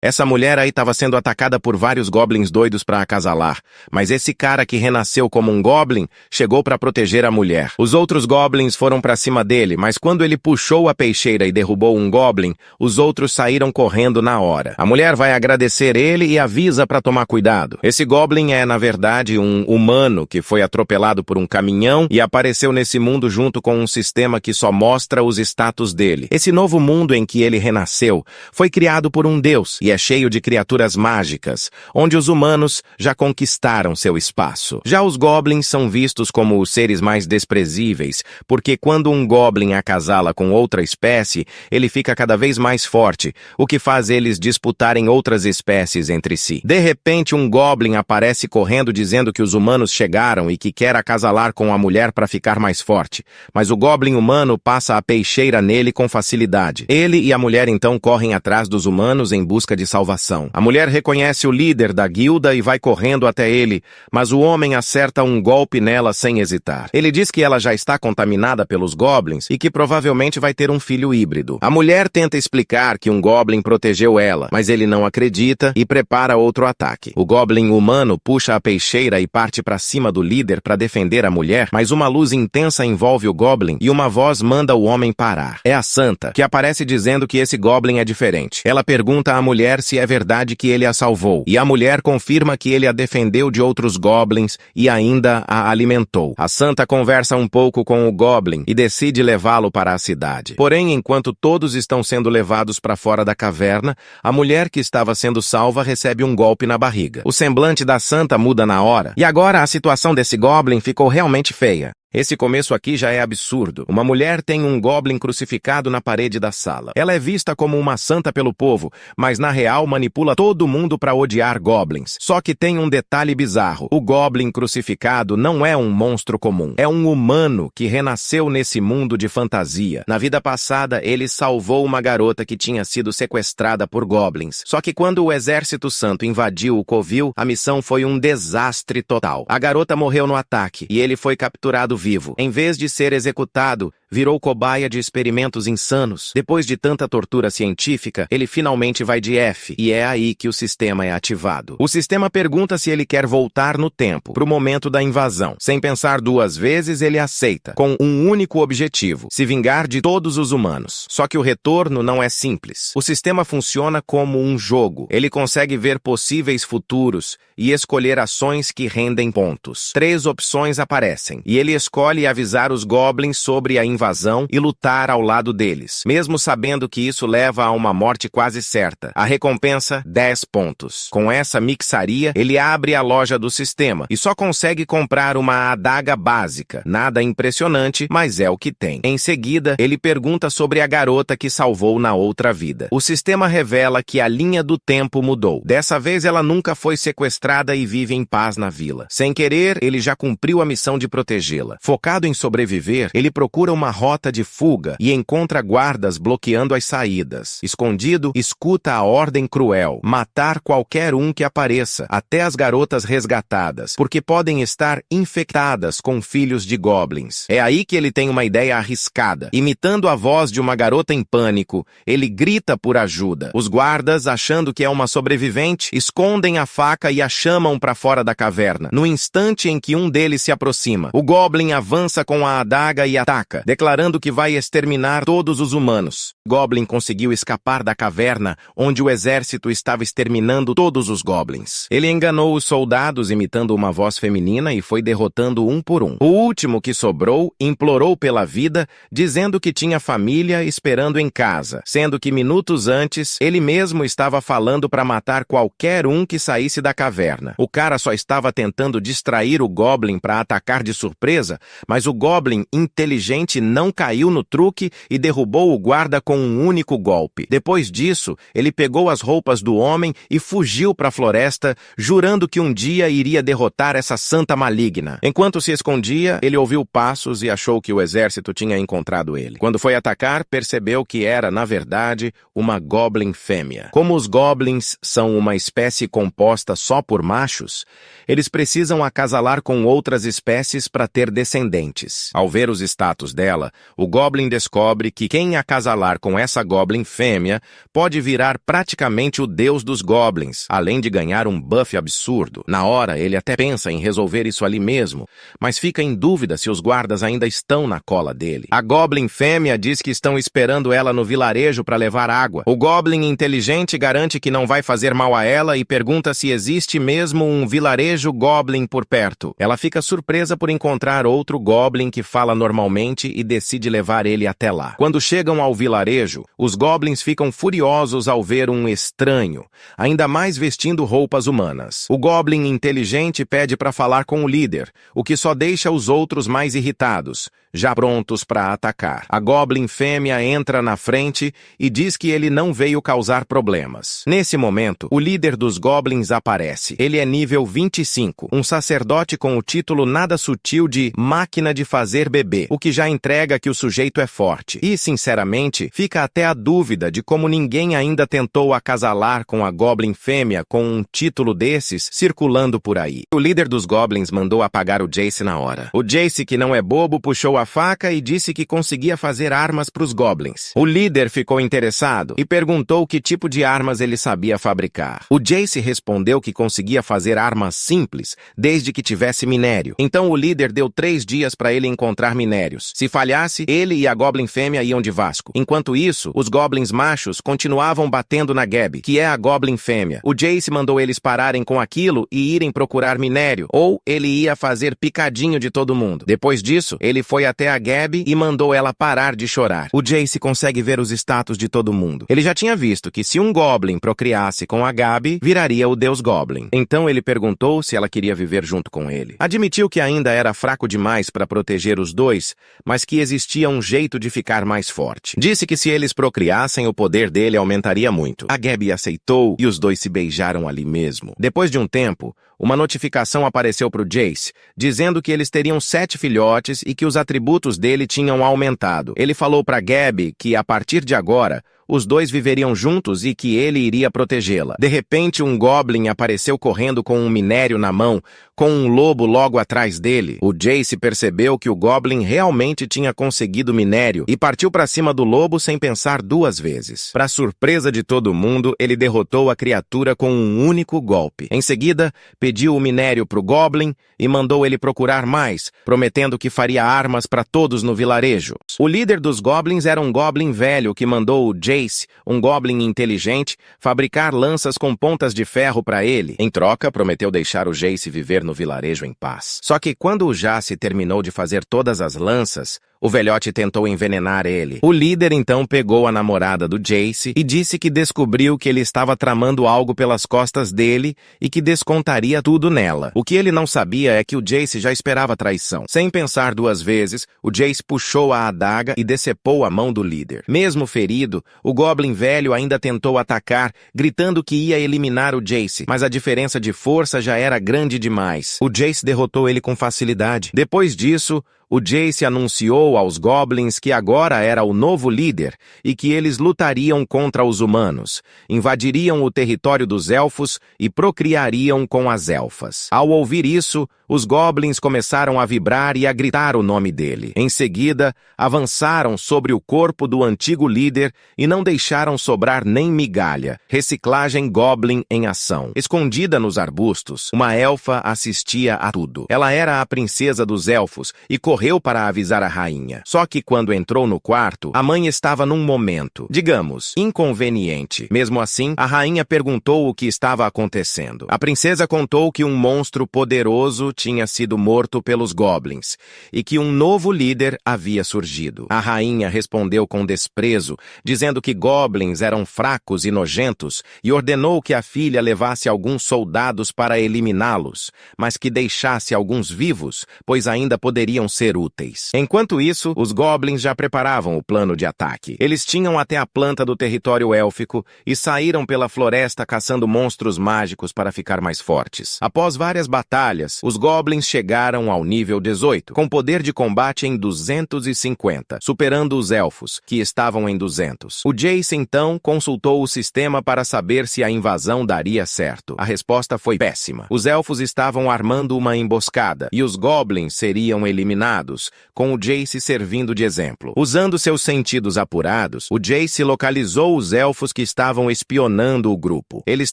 Essa mulher aí estava sendo atacada por vários goblins doidos para acasalar, mas esse cara que renasceu como um goblin chegou para proteger a mulher. Os outros goblins foram para cima dele, mas quando ele puxou a peixeira e derrubou um goblin, os outros saíram correndo na hora. A mulher vai agradecer ele e avisa para tomar cuidado. Esse goblin é, na verdade, um humano que foi atropelado por um caminhão e apareceu nesse mundo junto com um sistema que só mostra os status dele. Esse novo mundo em que ele renasceu foi criado por um deus e é cheio de criaturas mágicas, onde os humanos já conquistaram seu espaço. Já os goblins são vistos como os seres mais desprezíveis, porque quando um goblin acasala com outra espécie, ele fica cada vez mais forte, o que faz eles disputarem outras espécies entre si. De repente, um goblin aparece correndo dizendo que os humanos chegaram e que quer acasalar com a mulher para ficar mais forte, mas o goblin humano passa a peixeira nele com facilidade. Ele e a mulher então correm atrás dos humanos em busca de salvação. A mulher reconhece o líder da guilda e vai correndo até ele, mas o homem acerta um golpe nela sem hesitar. Ele diz que ela já está contaminada pelos goblins e que provavelmente vai ter um filho híbrido. A mulher tenta explicar que um goblin protegeu ela, mas ele não acredita e prepara outro ataque. O goblin humano puxa a peixeira e parte para cima do líder para defender a mulher, mas uma luz intensa envolve o goblin e uma voz manda o homem parar. É a Santa, que aparece dizendo que esse goblin é diferente. Ela pergunta à mulher se é verdade que ele a salvou, e a mulher confirma que ele a defendeu de outros goblins e ainda a alimentou. A Santa conversa um pouco com o goblin e decide levá-lo para a cidade. Porém, enquanto todos estão sendo levados para fora da caverna, a mulher que estava sendo salva recebe um golpe na barriga. O semblante da Santa muda na hora, e agora a situação desse goblin ficou realmente feia. Esse começo aqui já é absurdo. Uma mulher tem um goblin crucificado na parede da sala. Ela é vista como uma santa pelo povo, mas na real manipula todo mundo para odiar goblins. Só que tem um detalhe bizarro. O goblin crucificado não é um monstro comum. É um humano que renasceu nesse mundo de fantasia. Na vida passada, ele salvou uma garota que tinha sido sequestrada por goblins. Só que quando o exército santo invadiu o covil, a missão foi um desastre total. A garota morreu no ataque e ele foi capturado vivo. Em vez de ser executado, virou cobaia de experimentos insanos. Depois de tanta tortura científica, ele finalmente vai de F, e é aí que o sistema é ativado. O sistema pergunta se ele quer voltar no tempo, pro momento da invasão. Sem pensar duas vezes, ele aceita, com um único objetivo: se vingar de todos os humanos. Só que o retorno não é simples. O sistema funciona como um jogo. Ele consegue ver possíveis futuros e escolher ações que rendem pontos. 3 opções aparecem, e ele escolhe avisar os goblins sobre a invasão e lutar ao lado deles, mesmo sabendo que isso leva a uma morte quase certa. A recompensa, 10 pontos. Com essa mixaria, ele abre a loja do sistema e só consegue comprar uma adaga básica. Nada impressionante, mas é o que tem. Em seguida, ele pergunta sobre a garota que salvou na outra vida. O sistema revela que a linha do tempo mudou. Dessa vez, ela nunca foi sequestrada e vive em paz na vila. Sem querer, ele já cumpriu a missão de protegê-la. Focado em sobreviver, ele procura uma rota de fuga e encontra guardas bloqueando as saídas. Escondido, escuta a ordem cruel: matar qualquer um que apareça, até as garotas resgatadas, porque podem estar infectadas com filhos de goblins. É aí que ele tem uma ideia arriscada. Imitando a voz de uma garota em pânico, ele grita por ajuda. Os guardas, achando que é uma sobrevivente, escondem a faca e a chamam para fora da caverna. No instante em que um deles se aproxima, o goblin avança com a adaga e ataca, declarando que vai exterminar todos os humanos. Goblin conseguiu escapar da caverna, onde o exército estava exterminando todos os goblins. Ele enganou os soldados imitando uma voz feminina e foi derrotando um por um. O último que sobrou implorou pela vida, dizendo que tinha família esperando em casa, sendo que minutos antes ele mesmo estava falando para matar qualquer um que saísse da caverna. O cara só estava tentando distrair o goblin para atacar de surpresa, mas o goblin inteligente não caiu no truque e derrubou o guarda com um único golpe. Depois disso, ele pegou as roupas do homem e fugiu para a floresta, jurando que um dia iria derrotar essa santa maligna. Enquanto se escondia, ele ouviu passos e achou que o exército tinha encontrado ele. Quando foi atacar, percebeu que era, na verdade, uma goblin fêmea. Como os goblins são uma espécie composta só por machos, eles precisam acasalar com outras espécies para ter descendentes. Ao ver os status dela, ela, o Goblin descobre que quem acasalar com essa Goblin fêmea pode virar praticamente o deus dos Goblins, além de ganhar um buff absurdo. Na hora, ele até pensa em resolver isso ali mesmo, mas fica em dúvida se os guardas ainda estão na cola dele. A Goblin fêmea diz que estão esperando ela no vilarejo para levar água. O Goblin inteligente garante que não vai fazer mal a ela e pergunta se existe mesmo um vilarejo Goblin por perto. Ela fica surpresa por encontrar outro Goblin que fala normalmente e decide levar ele até lá. Quando chegam ao vilarejo, os Goblins ficam furiosos ao ver um estranho, ainda mais vestindo roupas humanas. O Goblin inteligente pede para falar com o líder, o que só deixa os outros mais irritados, já prontos para atacar. A Goblin fêmea entra na frente e diz que ele não veio causar problemas. Nesse momento, o líder dos Goblins aparece. Ele é nível 25, um sacerdote com o título nada sutil de Máquina de Fazer Bebê, o que já entrega que o sujeito é forte. E, sinceramente, fica até a dúvida de como ninguém ainda tentou acasalar com a Goblin fêmea com um título desses circulando por aí. O líder dos Goblins mandou apagar o Jace na hora. O Jace, que não é bobo, puxou a faca e disse que conseguia fazer armas para os Goblins. O líder ficou interessado e perguntou que tipo de armas ele sabia fabricar. O Jace respondeu que conseguia fazer armas simples, desde que tivesse minério. Então o líder deu 3 dias para ele encontrar minérios. Se falhasse, ele e a Goblin fêmea iam de Vasco. Enquanto isso, os Goblins machos continuavam batendo na Gabi, que é a Goblin fêmea. O Jace mandou eles pararem com aquilo e irem procurar minério, ou ele ia fazer picadinho de todo mundo. Depois disso, ele foi até a Gabi e mandou ela parar de chorar. O Jace consegue ver os status de todo mundo. Ele já tinha visto que se um Goblin procriasse com a Gabi, viraria o Deus Goblin. Então ele perguntou se ela queria viver junto com ele. Admitiu que ainda era fraco demais para proteger os dois, mas que existia um jeito de ficar mais forte. Disse que se eles procriassem, o poder dele aumentaria muito. A Gabi aceitou e os dois se beijaram ali mesmo. Depois de um tempo, uma notificação apareceu para o Jace, dizendo que eles teriam 7 filhotes e que os atributos dele tinham aumentado. Ele falou para Gabi que, a partir de agora, os dois viveriam juntos e que ele iria protegê-la. De repente, um Goblin apareceu correndo com um minério na mão, com um lobo logo atrás dele. O Jace percebeu que o Goblin realmente tinha conseguido minério e partiu para cima do lobo sem pensar 2 vezes. Para surpresa de todo mundo, ele derrotou a criatura com um único golpe. Em seguida, pediu o minério para o Goblin e mandou ele procurar mais, prometendo que faria armas para todos no vilarejo. O líder dos Goblins era um Goblin velho que mandou o Jace, um Goblin inteligente, fabricar lanças com pontas de ferro para ele. Em troca, prometeu deixar o Jace viver no vilarejo em paz. Só que quando o Jace terminou de fazer todas as lanças, o velhote tentou envenenar ele. O líder então pegou a namorada do Jace e disse que descobriu que ele estava tramando algo pelas costas dele e que descontaria tudo nela. O que ele não sabia é que o Jace já esperava a traição. Sem pensar 2 vezes, o Jace puxou a adaga e decepou a mão do líder. Mesmo ferido, o Goblin velho ainda tentou atacar, gritando que ia eliminar o Jace, mas a diferença de força já era grande demais. O Jace derrotou ele com facilidade. Depois disso, o Jace anunciou aos Goblins que agora era o novo líder e que eles lutariam contra os humanos, invadiriam o território dos elfos e procriariam com as elfas. Ao ouvir isso, os Goblins começaram a vibrar e a gritar o nome dele. Em seguida, avançaram sobre o corpo do antigo líder e não deixaram sobrar nem migalha. Reciclagem Goblin em ação. Escondida nos arbustos, uma elfa assistia a tudo. Ela era a princesa dos elfos e correu para avisar a rainha. Só que quando entrou no quarto, a mãe estava num momento, digamos, inconveniente. Mesmo assim, a rainha perguntou o que estava acontecendo. A princesa contou que um monstro poderoso tinha sido morto pelos Goblins e que um novo líder havia surgido. A rainha respondeu com desprezo, dizendo que Goblins eram fracos e nojentos e ordenou que a filha levasse alguns soldados para eliminá-los, mas que deixasse alguns vivos, pois ainda poderiam ser úteis. Enquanto isso, os Goblins já preparavam o plano de ataque. Eles tinham até a planta do território élfico e saíram pela floresta caçando monstros mágicos para ficar mais fortes. Após várias batalhas, os Goblins goblins chegaram ao nível 18, com poder de combate em 250, superando os elfos, que estavam em 200. O Jace, então, consultou o sistema para saber se a invasão daria certo. A resposta foi péssima. Os elfos estavam armando uma emboscada, e os goblins seriam eliminados, com o Jace servindo de exemplo. Usando seus sentidos apurados, o Jace localizou os elfos que estavam espionando o grupo. Eles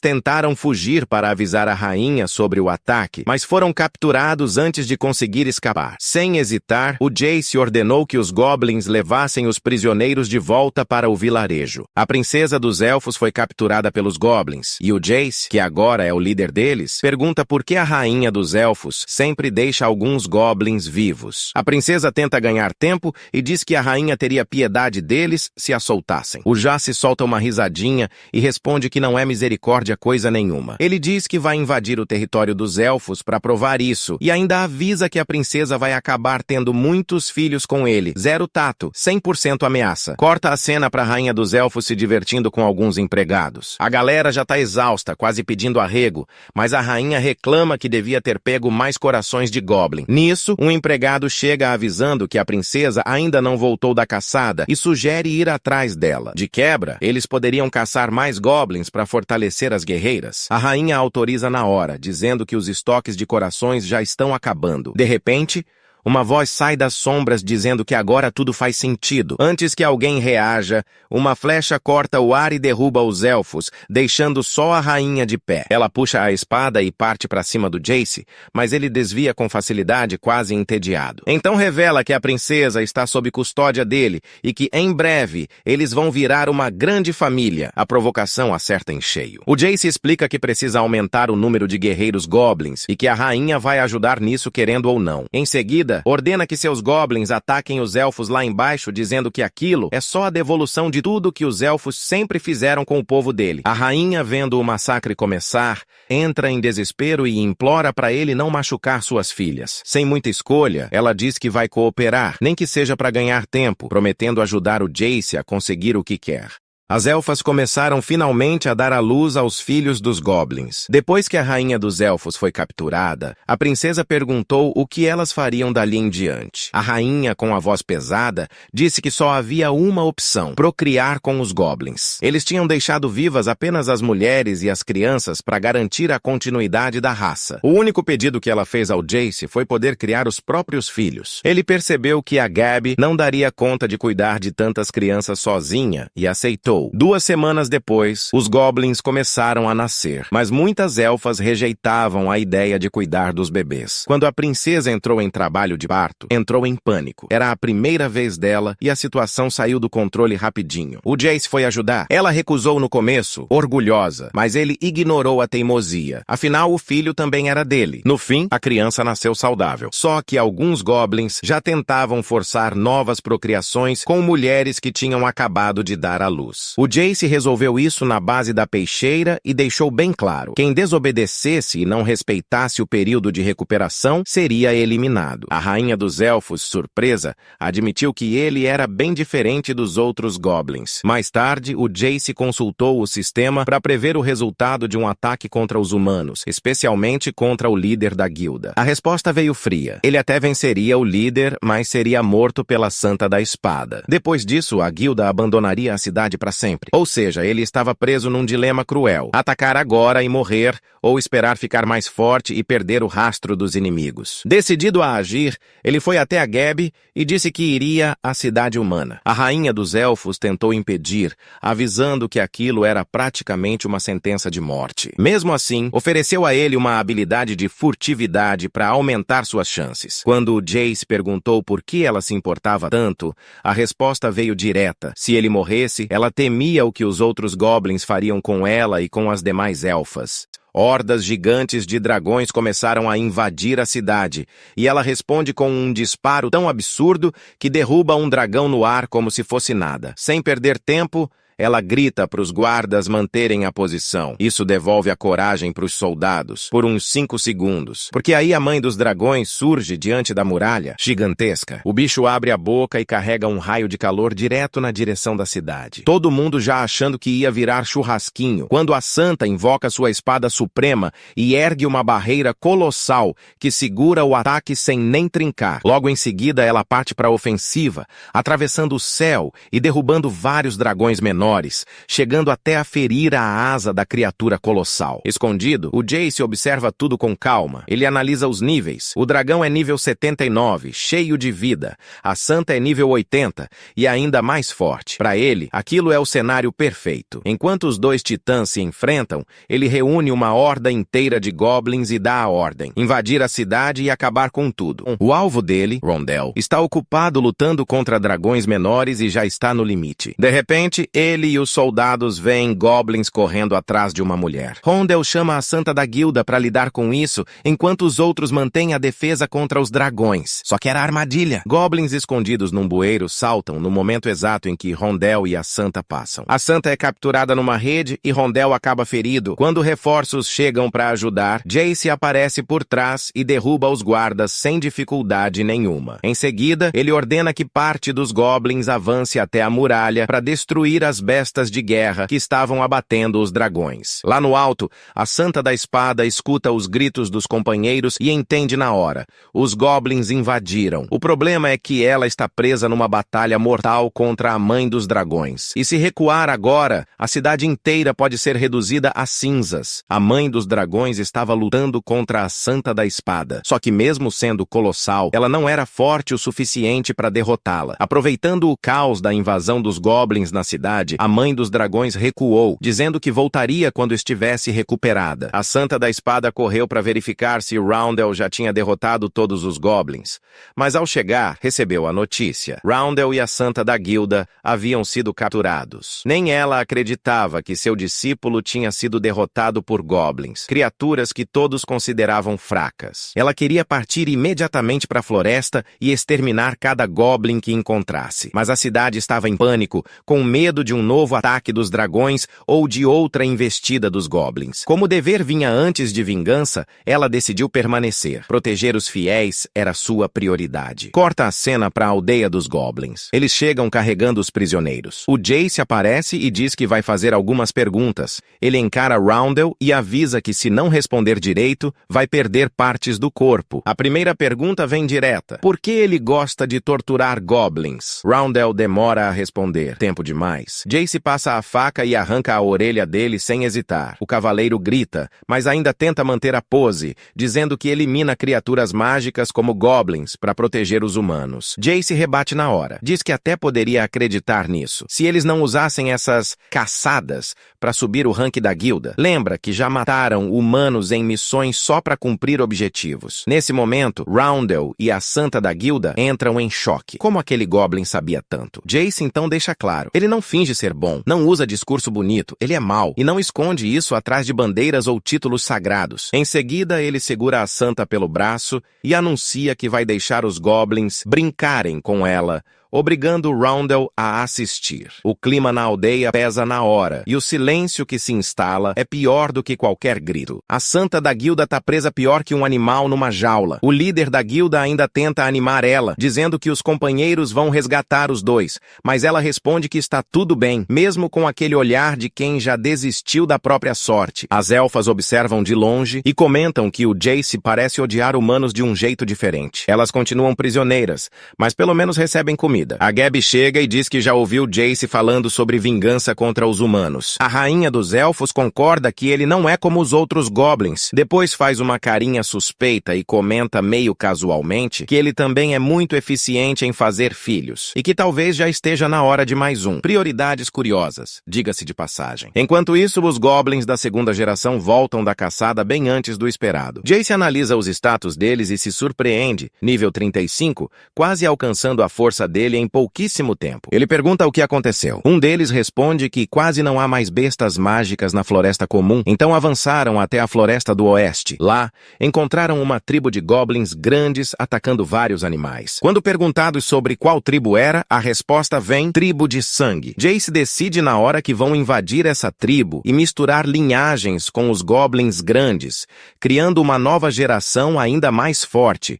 tentaram fugir para avisar a rainha sobre o ataque, mas foram capturados antes de conseguir escapar. Sem hesitar, o Jace ordenou que os goblins levassem os prisioneiros de volta para o vilarejo. A princesa dos elfos foi capturada pelos goblins, e o Jace, que agora é o líder deles, pergunta por que a rainha dos elfos sempre deixa alguns goblins vivos. A princesa tenta ganhar tempo e diz que a rainha teria piedade deles se a soltassem. O Jace solta uma risadinha e responde que não é misericórdia coisa nenhuma. Ele diz que vai invadir o território dos elfos para provar isso e ainda avisa que a princesa vai acabar tendo muitos filhos com ele. Zero tato, 100% ameaça. Corta a cena para a rainha dos elfos se divertindo com alguns empregados. A galera já tá exausta, quase pedindo arrego, mas a rainha reclama que devia ter pego mais corações de goblin. Nisso, um empregado chega avisando que a princesa ainda não voltou da caçada e sugere ir atrás dela. De quebra, eles poderiam caçar mais goblins para fortalecer as guerreiras. A rainha autoriza na hora, dizendo que os estoques de corações já estão acabando. De repente, uma voz sai das sombras dizendo que agora tudo faz sentido. Antes que alguém reaja, uma flecha corta o ar e derruba os elfos, deixando só a rainha de pé. Ela puxa a espada e parte para cima do Jace, mas ele desvia com facilidade, quase entediado. Então revela que a princesa está sob custódia dele e que, em breve, eles vão virar uma grande família. A provocação acerta em cheio. O Jace explica que precisa aumentar o número de guerreiros goblins e que a rainha vai ajudar nisso querendo ou não. Em seguida, ordena que seus goblins ataquem os elfos lá embaixo, dizendo que aquilo é só a devolução de tudo que os elfos sempre fizeram com o povo dele. A rainha, vendo o massacre começar, entra em desespero e implora para ele não machucar suas filhas. Sem muita escolha, ela diz que vai cooperar, nem que seja para ganhar tempo, prometendo ajudar o Jace a conseguir o que quer. As elfas começaram finalmente a dar à luz aos filhos dos goblins. Depois que a rainha dos elfos foi capturada, a princesa perguntou o que elas fariam dali em diante. A rainha, com a voz pesada, disse que só havia uma opção: procriar com os goblins. Eles tinham deixado vivas apenas as mulheres e as crianças para garantir a continuidade da raça. O único pedido que ela fez ao Jace foi poder criar os próprios filhos. Ele percebeu que a Gabi não daria conta de cuidar de tantas crianças sozinha e aceitou. 2 semanas depois, os goblins começaram a nascer, mas muitas elfas rejeitavam a ideia de cuidar dos bebês. Quando a princesa entrou em trabalho de parto, entrou em pânico. Era a primeira vez dela e a situação saiu do controle rapidinho. O Jace foi ajudar. Ela recusou no começo, orgulhosa, mas ele ignorou a teimosia. Afinal, o filho também era dele. No fim, a criança nasceu saudável. Só que alguns goblins já tentavam forçar novas procriações com mulheres que tinham acabado de dar à luz. O Jace resolveu isso na base da peixeira e deixou bem claro: quem desobedecesse e não respeitasse o período de recuperação seria eliminado. A rainha dos elfos, surpresa, admitiu que ele era bem diferente dos outros goblins. Mais tarde, o Jace consultou o sistema para prever o resultado de um ataque contra os humanos, especialmente contra o líder da guilda. A resposta veio fria. Ele até venceria o líder, mas seria morto pela Santa da Espada. Depois disso, a guilda abandonaria a cidade para sempre. Ou seja, ele estava preso num dilema cruel: atacar agora e morrer, ou esperar ficar mais forte e perder o rastro dos inimigos. Decidido a agir, ele foi até a Gabi e disse que iria à cidade humana. A rainha dos elfos tentou impedir, avisando que aquilo era praticamente uma sentença de morte. Mesmo assim, ofereceu a ele uma habilidade de furtividade para aumentar suas chances. Quando o Jace perguntou por que ela se importava tanto, a resposta veio direta: se ele morresse, ela temia o que os outros goblins fariam com ela e com as demais elfas. Hordas gigantes de dragões começaram a invadir a cidade, e ela responde com um disparo tão absurdo que derruba um dragão no ar como se fosse nada. Sem perder tempo, ela grita para os guardas manterem a posição. Isso devolve a coragem para os soldados, por uns 5 segundos. Porque aí a mãe dos dragões surge diante da muralha, gigantesca. O bicho abre a boca e carrega um raio de calor direto na direção da cidade. Todo mundo já achando que ia virar churrasquinho, quando a Santa invoca sua espada suprema e ergue uma barreira colossal que segura o ataque sem nem trincar. Logo em seguida, ela parte para a ofensiva, atravessando o céu e derrubando vários dragões menores, chegando até a ferir a asa da criatura colossal. Escondido, o Jace observa tudo com calma. Ele analisa os níveis. O dragão é nível 79, cheio de vida. A Santa é nível 80 e ainda mais forte. Para ele, aquilo é o cenário perfeito. Enquanto os dois titãs se enfrentam, ele reúne uma horda inteira de goblins e dá a ordem: invadir a cidade e acabar com tudo. O alvo dele, Rondel, está ocupado lutando contra dragões menores e já está no limite. De repente, ele e os soldados veem goblins correndo atrás de uma mulher. Rondel chama a Santa da Guilda para lidar com isso, enquanto os outros mantêm a defesa contra os dragões. Só que era armadilha. Goblins escondidos num bueiro saltam no momento exato em que Rondel e a Santa passam. A Santa é capturada numa rede e Rondel acaba ferido. Quando reforços chegam para ajudar, Jace aparece por trás e derruba os guardas sem dificuldade nenhuma. Em seguida, ele ordena que parte dos goblins avance até a muralha para destruir as bestas de guerra que estavam abatendo os dragões. Lá no alto, a Santa da Espada escuta os gritos dos companheiros e entende na hora: os goblins invadiram. O problema é que ela está presa numa batalha mortal contra a mãe dos dragões. E se recuar agora, a cidade inteira pode ser reduzida a cinzas. A mãe dos dragões estava lutando contra a Santa da Espada. Só que mesmo sendo colossal, ela não era forte o suficiente para derrotá-la. Aproveitando o caos da invasão dos goblins na cidade, a mãe dos dragões recuou, dizendo que voltaria quando estivesse recuperada. A Santa da Espada correu para verificar se Roundel já tinha derrotado todos os goblins. Mas ao chegar, recebeu a notícia: Roundel e a Santa da Guilda haviam sido capturados. Nem ela acreditava que seu discípulo tinha sido derrotado por goblins, criaturas que todos consideravam fracas. Ela queria partir imediatamente para a floresta e exterminar cada goblin que encontrasse. Mas a cidade estava em pânico, com medo de um novo ataque dos dragões ou de outra investida dos goblins. Como o dever vinha antes de vingança, ela decidiu permanecer. Proteger os fiéis era sua prioridade. Corta a cena para a aldeia dos goblins. Eles chegam carregando os prisioneiros. O Jace aparece e diz que vai fazer algumas perguntas. Ele encara Roundel e avisa que se não responder direito, vai perder partes do corpo. A primeira pergunta vem direta: por que ele gosta de torturar goblins? Roundel demora a responder. Tempo demais. Jace passa a faca e arranca a orelha dele sem hesitar. O cavaleiro grita, mas ainda tenta manter a pose, dizendo que elimina criaturas mágicas como goblins para proteger os humanos. Jace rebate na hora. Diz que até poderia acreditar nisso, se eles não usassem essas caçadas para subir o rank da guilda. Lembra que já mataram humanos em missões só para cumprir objetivos. Nesse momento, Roundel e a Santa da Guilda entram em choque. Como aquele goblin sabia tanto? Jace então deixa claro: ele não finge ser bom, não usa discurso bonito, ele é mau e não esconde isso atrás de bandeiras ou títulos sagrados. Em seguida, ele segura a Santa pelo braço e anuncia que vai deixar os goblins brincarem com ela, obrigando Roundel a assistir. O clima na aldeia pesa na hora, e o silêncio que se instala é pior do que qualquer grito. A Santa da Guilda tá presa pior que um animal numa jaula. O líder da guilda ainda tenta animar ela, dizendo que os companheiros vão resgatar os dois, mas ela responde que está tudo bem, mesmo com aquele olhar de quem já desistiu da própria sorte. As elfas observam de longe e comentam que o Jace parece odiar humanos de um jeito diferente. Elas continuam prisioneiras, mas pelo menos recebem comida. A Gabi chega e diz que já ouviu Jace falando sobre vingança contra os humanos. A rainha dos elfos concorda que ele não é como os outros goblins. Depois faz uma carinha suspeita e comenta meio casualmente que ele também é muito eficiente em fazer filhos e que talvez já esteja na hora de mais um. Prioridades curiosas, diga-se de passagem. Enquanto isso, os goblins da segunda geração voltam da caçada bem antes do esperado. Jace analisa os status deles e se surpreende. Nível 35, quase alcançando a força dele ele em pouquíssimo tempo. Ele pergunta o que aconteceu. Um deles responde que quase não há mais bestas mágicas na floresta comum, então avançaram até a floresta do oeste. Lá, encontraram uma tribo de goblins grandes atacando vários animais. Quando perguntados sobre qual tribo era, a resposta vem: tribo de sangue. Jace decide na hora que vão invadir essa tribo e misturar linhagens com os goblins grandes, criando uma nova geração ainda mais forte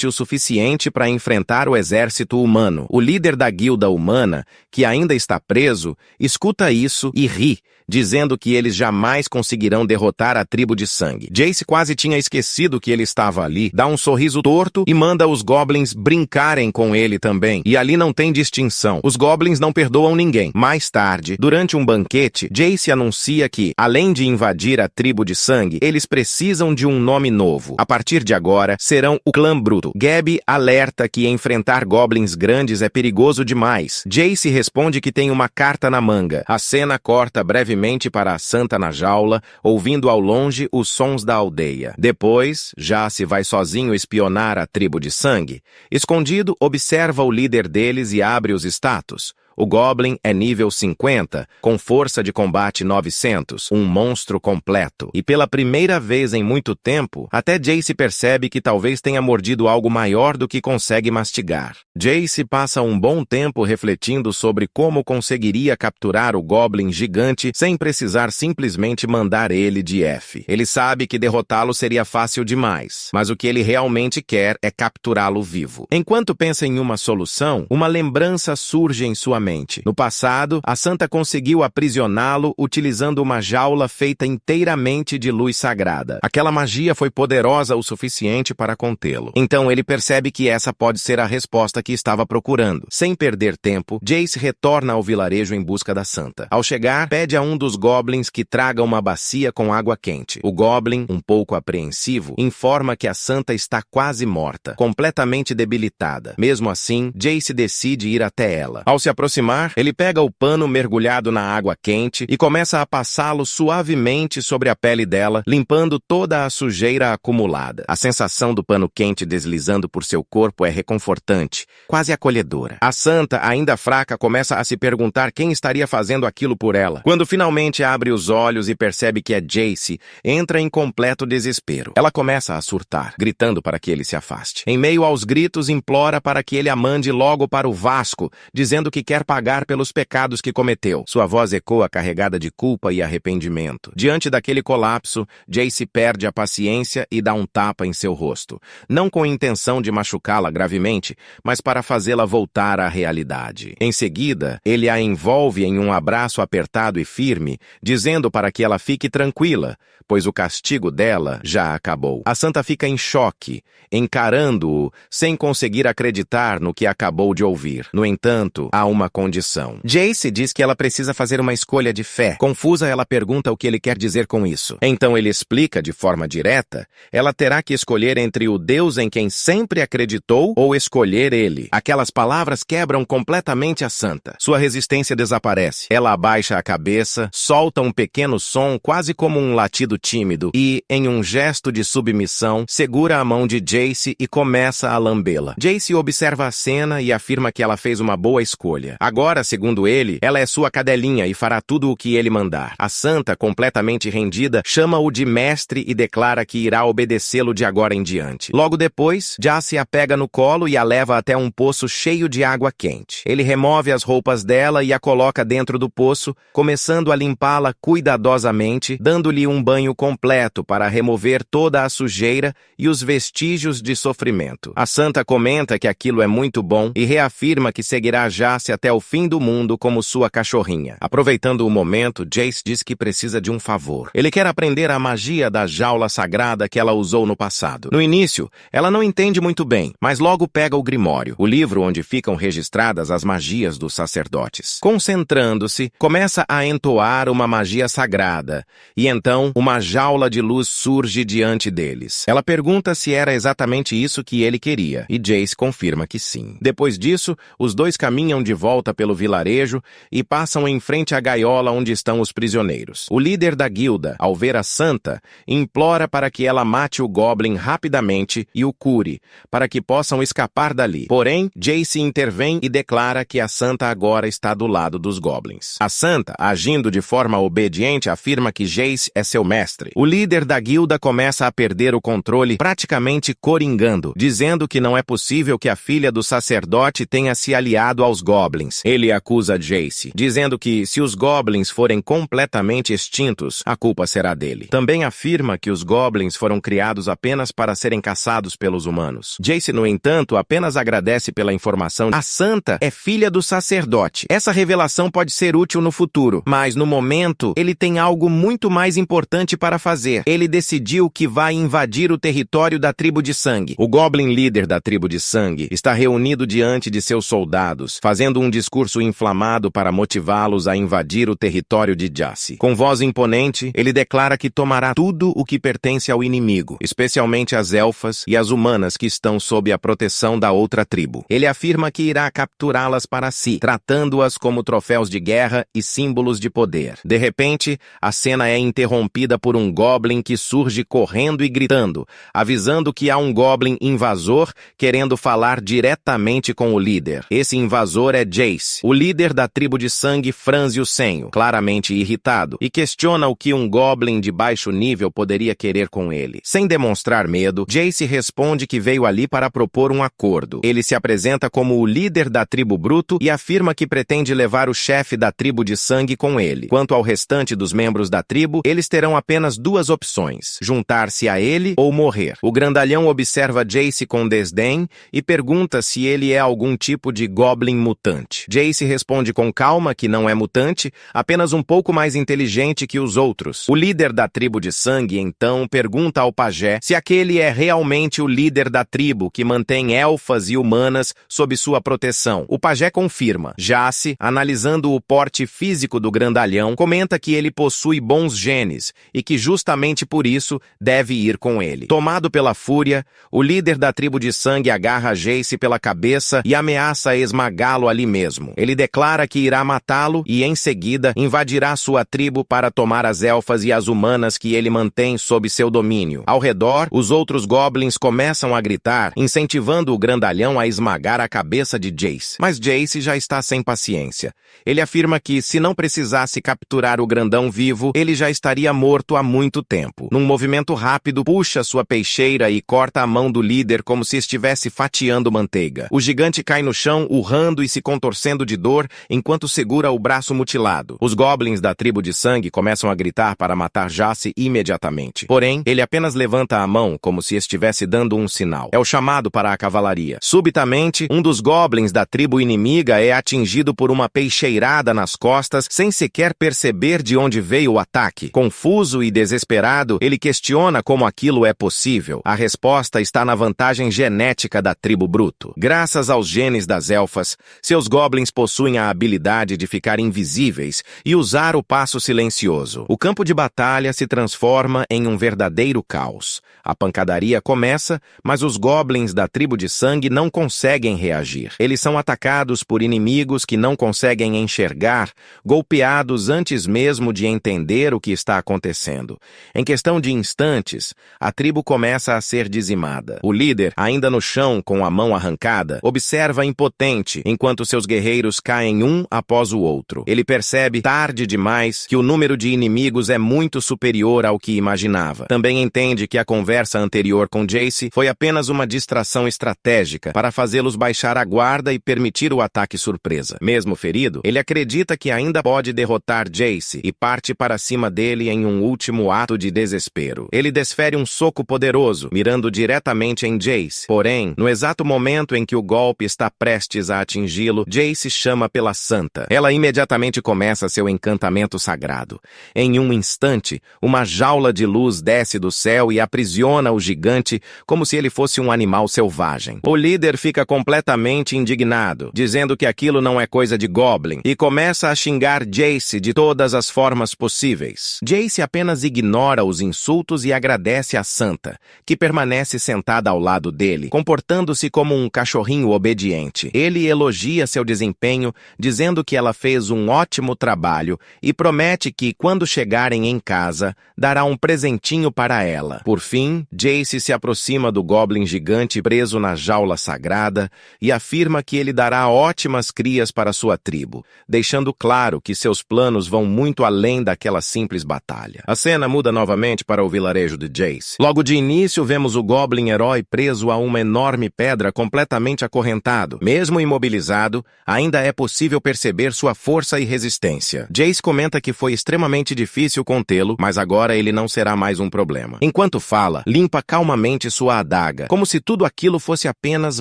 o suficiente para enfrentar o exército humano. O líder da guilda humana, que ainda está preso, escuta isso e ri, dizendo que eles jamais conseguirão derrotar a tribo de sangue. Jace quase tinha esquecido que ele estava ali, dá um sorriso torto e manda os goblins brincarem com ele também. E ali não tem distinção. Os goblins não perdoam ninguém. Mais tarde, durante um banquete, Jace anuncia que, além de invadir a tribo de sangue, eles precisam de um nome novo. A partir de agora, serão o Clã Bruto. Gabi alerta que enfrentar goblins grandes é perigoso demais. Jace responde que tem uma carta na manga. A cena corta brevemente para a santa na jaula, ouvindo ao longe os sons da aldeia. Depois, Jace vai sozinho espionar a tribo de sangue. Escondido, observa o líder deles e abre os status. O Goblin é nível 50, com força de combate 900, um monstro completo. E pela primeira vez em muito tempo, até Jace percebe que talvez tenha mordido algo maior do que consegue mastigar. Jace passa um bom tempo refletindo sobre como conseguiria capturar o Goblin gigante sem precisar simplesmente mandar ele de F. Ele sabe que derrotá-lo seria fácil demais, mas o que ele realmente quer é capturá-lo vivo. Enquanto pensa em uma solução, uma lembrança surge em sua mente. No passado, a santa conseguiu aprisioná-lo utilizando uma jaula feita inteiramente de luz sagrada. Aquela magia foi poderosa o suficiente para contê-lo. Então ele percebe que essa pode ser a resposta que estava procurando. Sem perder tempo, Jace retorna ao vilarejo em busca da santa. Ao chegar, pede a um dos goblins que traga uma bacia com água quente. O goblin, um pouco apreensivo, informa que a santa está quase morta, completamente debilitada. Mesmo assim, Jace decide ir até ela. Ao se aproximar, ele pega o pano mergulhado na água quente e começa a passá-lo suavemente sobre a pele dela, limpando toda a sujeira acumulada. A sensação do pano quente deslizando por seu corpo é reconfortante, quase acolhedora. A santa, ainda fraca, começa a se perguntar quem estaria fazendo aquilo por ela. Quando finalmente abre os olhos e percebe que é Jace, entra em completo desespero. Ela começa a surtar, gritando para que ele se afaste. Em meio aos gritos, implora para que ele a mande logo para o Vasco, dizendo que quer pagar pelos pecados que cometeu. Sua voz ecoa carregada de culpa e arrependimento. Diante daquele colapso, Jace perde a paciência e dá um tapa em seu rosto. Não com intenção de machucá-la gravemente, mas para fazê-la voltar à realidade. Em seguida, ele a envolve em um abraço apertado e firme, dizendo para que ela fique tranquila, pois o castigo dela já acabou. A santa fica em choque, encarando-o, sem conseguir acreditar no que acabou de ouvir. No entanto, há uma condição. Jace diz que ela precisa fazer uma escolha de fé. Confusa, ela pergunta o que ele quer dizer com isso. Então ele explica de forma direta, ela terá que escolher entre o Deus em quem sempre acreditou ou escolher ele. Aquelas palavras quebram completamente a santa. Sua resistência desaparece. Ela abaixa a cabeça, solta um pequeno som quase como um latido tímido e, em um gesto de submissão, segura a mão de Jace e começa a lambê-la. Jace observa a cena e afirma que ela fez uma boa escolha. Agora, segundo ele, ela é sua cadelinha e fará tudo o que ele mandar. A santa, completamente rendida, chama-o de mestre e declara que irá obedecê-lo de agora em diante. Logo depois, Jace a pega no colo e a leva até um poço cheio de água quente. Ele remove as roupas dela e a coloca dentro do poço, começando a limpá-la cuidadosamente, dando-lhe um banho completo para remover toda a sujeira e os vestígios de sofrimento. A santa comenta que aquilo é muito bom e reafirma que seguirá Jace até o fim do mundo como sua cachorrinha. Aproveitando o momento, Jace diz que precisa de um favor. Ele quer aprender a magia da jaula sagrada que ela usou no passado. No início, ela não entende muito bem, mas logo pega o Grimório, o livro onde ficam registradas as magias dos sacerdotes. Concentrando-se, começa a entoar uma magia sagrada, e então uma jaula de luz surge diante deles. Ela pergunta se era exatamente isso que ele queria, e Jace confirma que sim. Depois disso, os dois caminham de volta volta pelo vilarejo e passam em frente à gaiola onde estão os prisioneiros. O líder da guilda, ao ver a santa, implora para que ela mate o Goblin rapidamente e o cure, para que possam escapar dali. Porém, Jace intervém e declara que a santa agora está do lado dos Goblins. A santa, agindo de forma obediente, afirma que Jace é seu mestre. O líder da guilda começa a perder o controle, praticamente coringando, dizendo que não é possível que a filha do sacerdote tenha se aliado aos Goblins. Ele acusa Jace, dizendo que se os Goblins forem completamente extintos, a culpa será dele. Também afirma que os Goblins foram criados apenas para serem caçados pelos humanos. Jace, no entanto, apenas agradece pela informação. A santa é filha do sacerdote. Essa revelação pode ser útil no futuro, mas no momento ele tem algo muito mais importante para fazer. Ele decidiu que vai invadir o território da tribo de sangue. O Goblin líder da tribo de sangue está reunido diante de seus soldados, fazendo um discurso inflamado para motivá-los a invadir o território de Jace. Com voz imponente, ele declara que tomará tudo o que pertence ao inimigo, especialmente as elfas e as humanas que estão sob a proteção da outra tribo. Ele afirma que irá capturá-las para si, tratando-as como troféus de guerra e símbolos de poder. De repente, a cena é interrompida por um Goblin que surge correndo e gritando, avisando que há um Goblin invasor querendo falar diretamente com o líder. Esse invasor é Jace. O líder da tribo de sangue franze o senho, claramente irritado, e questiona o que um Goblin de baixo nível poderia querer com ele. Sem demonstrar medo, Jace responde que veio ali para propor um acordo. Ele se apresenta como o líder da tribo bruto e afirma que pretende levar o chefe da tribo de sangue com ele. Quanto ao restante dos membros da tribo, eles terão apenas duas opções: juntar-se a ele ou morrer. O grandalhão observa Jace com desdém e pergunta se ele é algum tipo de Goblin mutante. Jace responde com calma que não é mutante, apenas um pouco mais inteligente que os outros. O líder da tribo de sangue, então, pergunta ao pajé se aquele é realmente o líder da tribo que mantém elfas e humanas sob sua proteção. O pajé confirma. Jace, analisando o porte físico do grandalhão, comenta que ele possui bons genes e que justamente por isso deve ir com ele. Tomado pela fúria, o líder da tribo de sangue agarra Jace pela cabeça e ameaça esmagá-lo ali mesmo. Ele declara que irá matá-lo e, em seguida, invadirá sua tribo para tomar as elfas e as humanas que ele mantém sob seu domínio. Ao redor, os outros Goblins começam a gritar, incentivando o grandalhão a esmagar a cabeça de Jace. Mas Jace já está sem paciência. Ele afirma que, se não precisasse capturar o grandão vivo, ele já estaria morto há muito tempo. Num movimento rápido, puxa sua peixeira e corta a mão do líder como se estivesse fatiando manteiga. O gigante cai no chão, urrando e se contorcendo de dor, enquanto segura o braço mutilado. Os Goblins da tribo de sangue começam a gritar para matar Jace imediatamente. Porém, ele apenas levanta a mão como se estivesse dando um sinal. É o chamado para a cavalaria. Subitamente, um dos Goblins da tribo inimiga é atingido por uma peixeirada nas costas, sem sequer perceber de onde veio o ataque. Confuso e desesperado, ele questiona como aquilo é possível. A resposta está na vantagem genética da tribo bruto. Graças aos genes das elfas, seus Goblins possuem a habilidade de ficar invisíveis e usar o passo silencioso. O campo de batalha se transforma em um verdadeiro caos. A pancadaria começa, mas os Goblins da tribo de sangue não conseguem reagir. Eles são atacados por inimigos que não conseguem enxergar, golpeados antes mesmo de entender o que está acontecendo. Em questão de instantes, a tribo começa a ser dizimada. O líder, ainda no chão com a mão arrancada, observa impotente enquanto seus guerreiros caem um após o outro. Ele percebe, tarde demais, que o número de inimigos é muito superior ao que imaginava. Também entende que a conversa anterior com Jace foi apenas uma distração estratégica para fazê-los baixar a guarda e permitir o ataque surpresa. Mesmo ferido, ele acredita que ainda pode derrotar Jace e parte para cima dele em um último ato de desespero. Ele desfere um soco poderoso, mirando diretamente em Jace. Porém, no exato momento em que o golpe está prestes a atingi-lo, Jace chama pela santa. Ela imediatamente começa seu encantamento sagrado. Em um instante, uma jaula de luz desce do céu e aprisiona o gigante como se ele fosse um animal selvagem. O líder fica completamente indignado, dizendo que aquilo não é coisa de Goblin, e começa a xingar Jace de todas as formas possíveis. Jace apenas ignora os insultos e agradece à santa, que permanece sentada ao lado dele, comportando-se como um cachorrinho obediente. Ele elogia seu desempenho, dizendo que ela fez um ótimo trabalho e promete que, quando chegarem em casa, dará um presentinho para ela. Por fim, Jace se aproxima do Goblin gigante preso na jaula sagrada e afirma que ele dará ótimas crias para sua tribo, deixando claro que seus planos vão muito além daquela simples batalha. A cena muda novamente para o vilarejo de Jace. Logo de início, vemos o Goblin herói preso a uma enorme pedra completamente acorrentado. Mesmo imobilizado, ainda é possível perceber sua força e resistência. Jace comenta que foi extremamente difícil contê-lo, mas agora ele não será mais um problema. Enquanto fala, limpa calmamente sua adaga, como se tudo aquilo fosse apenas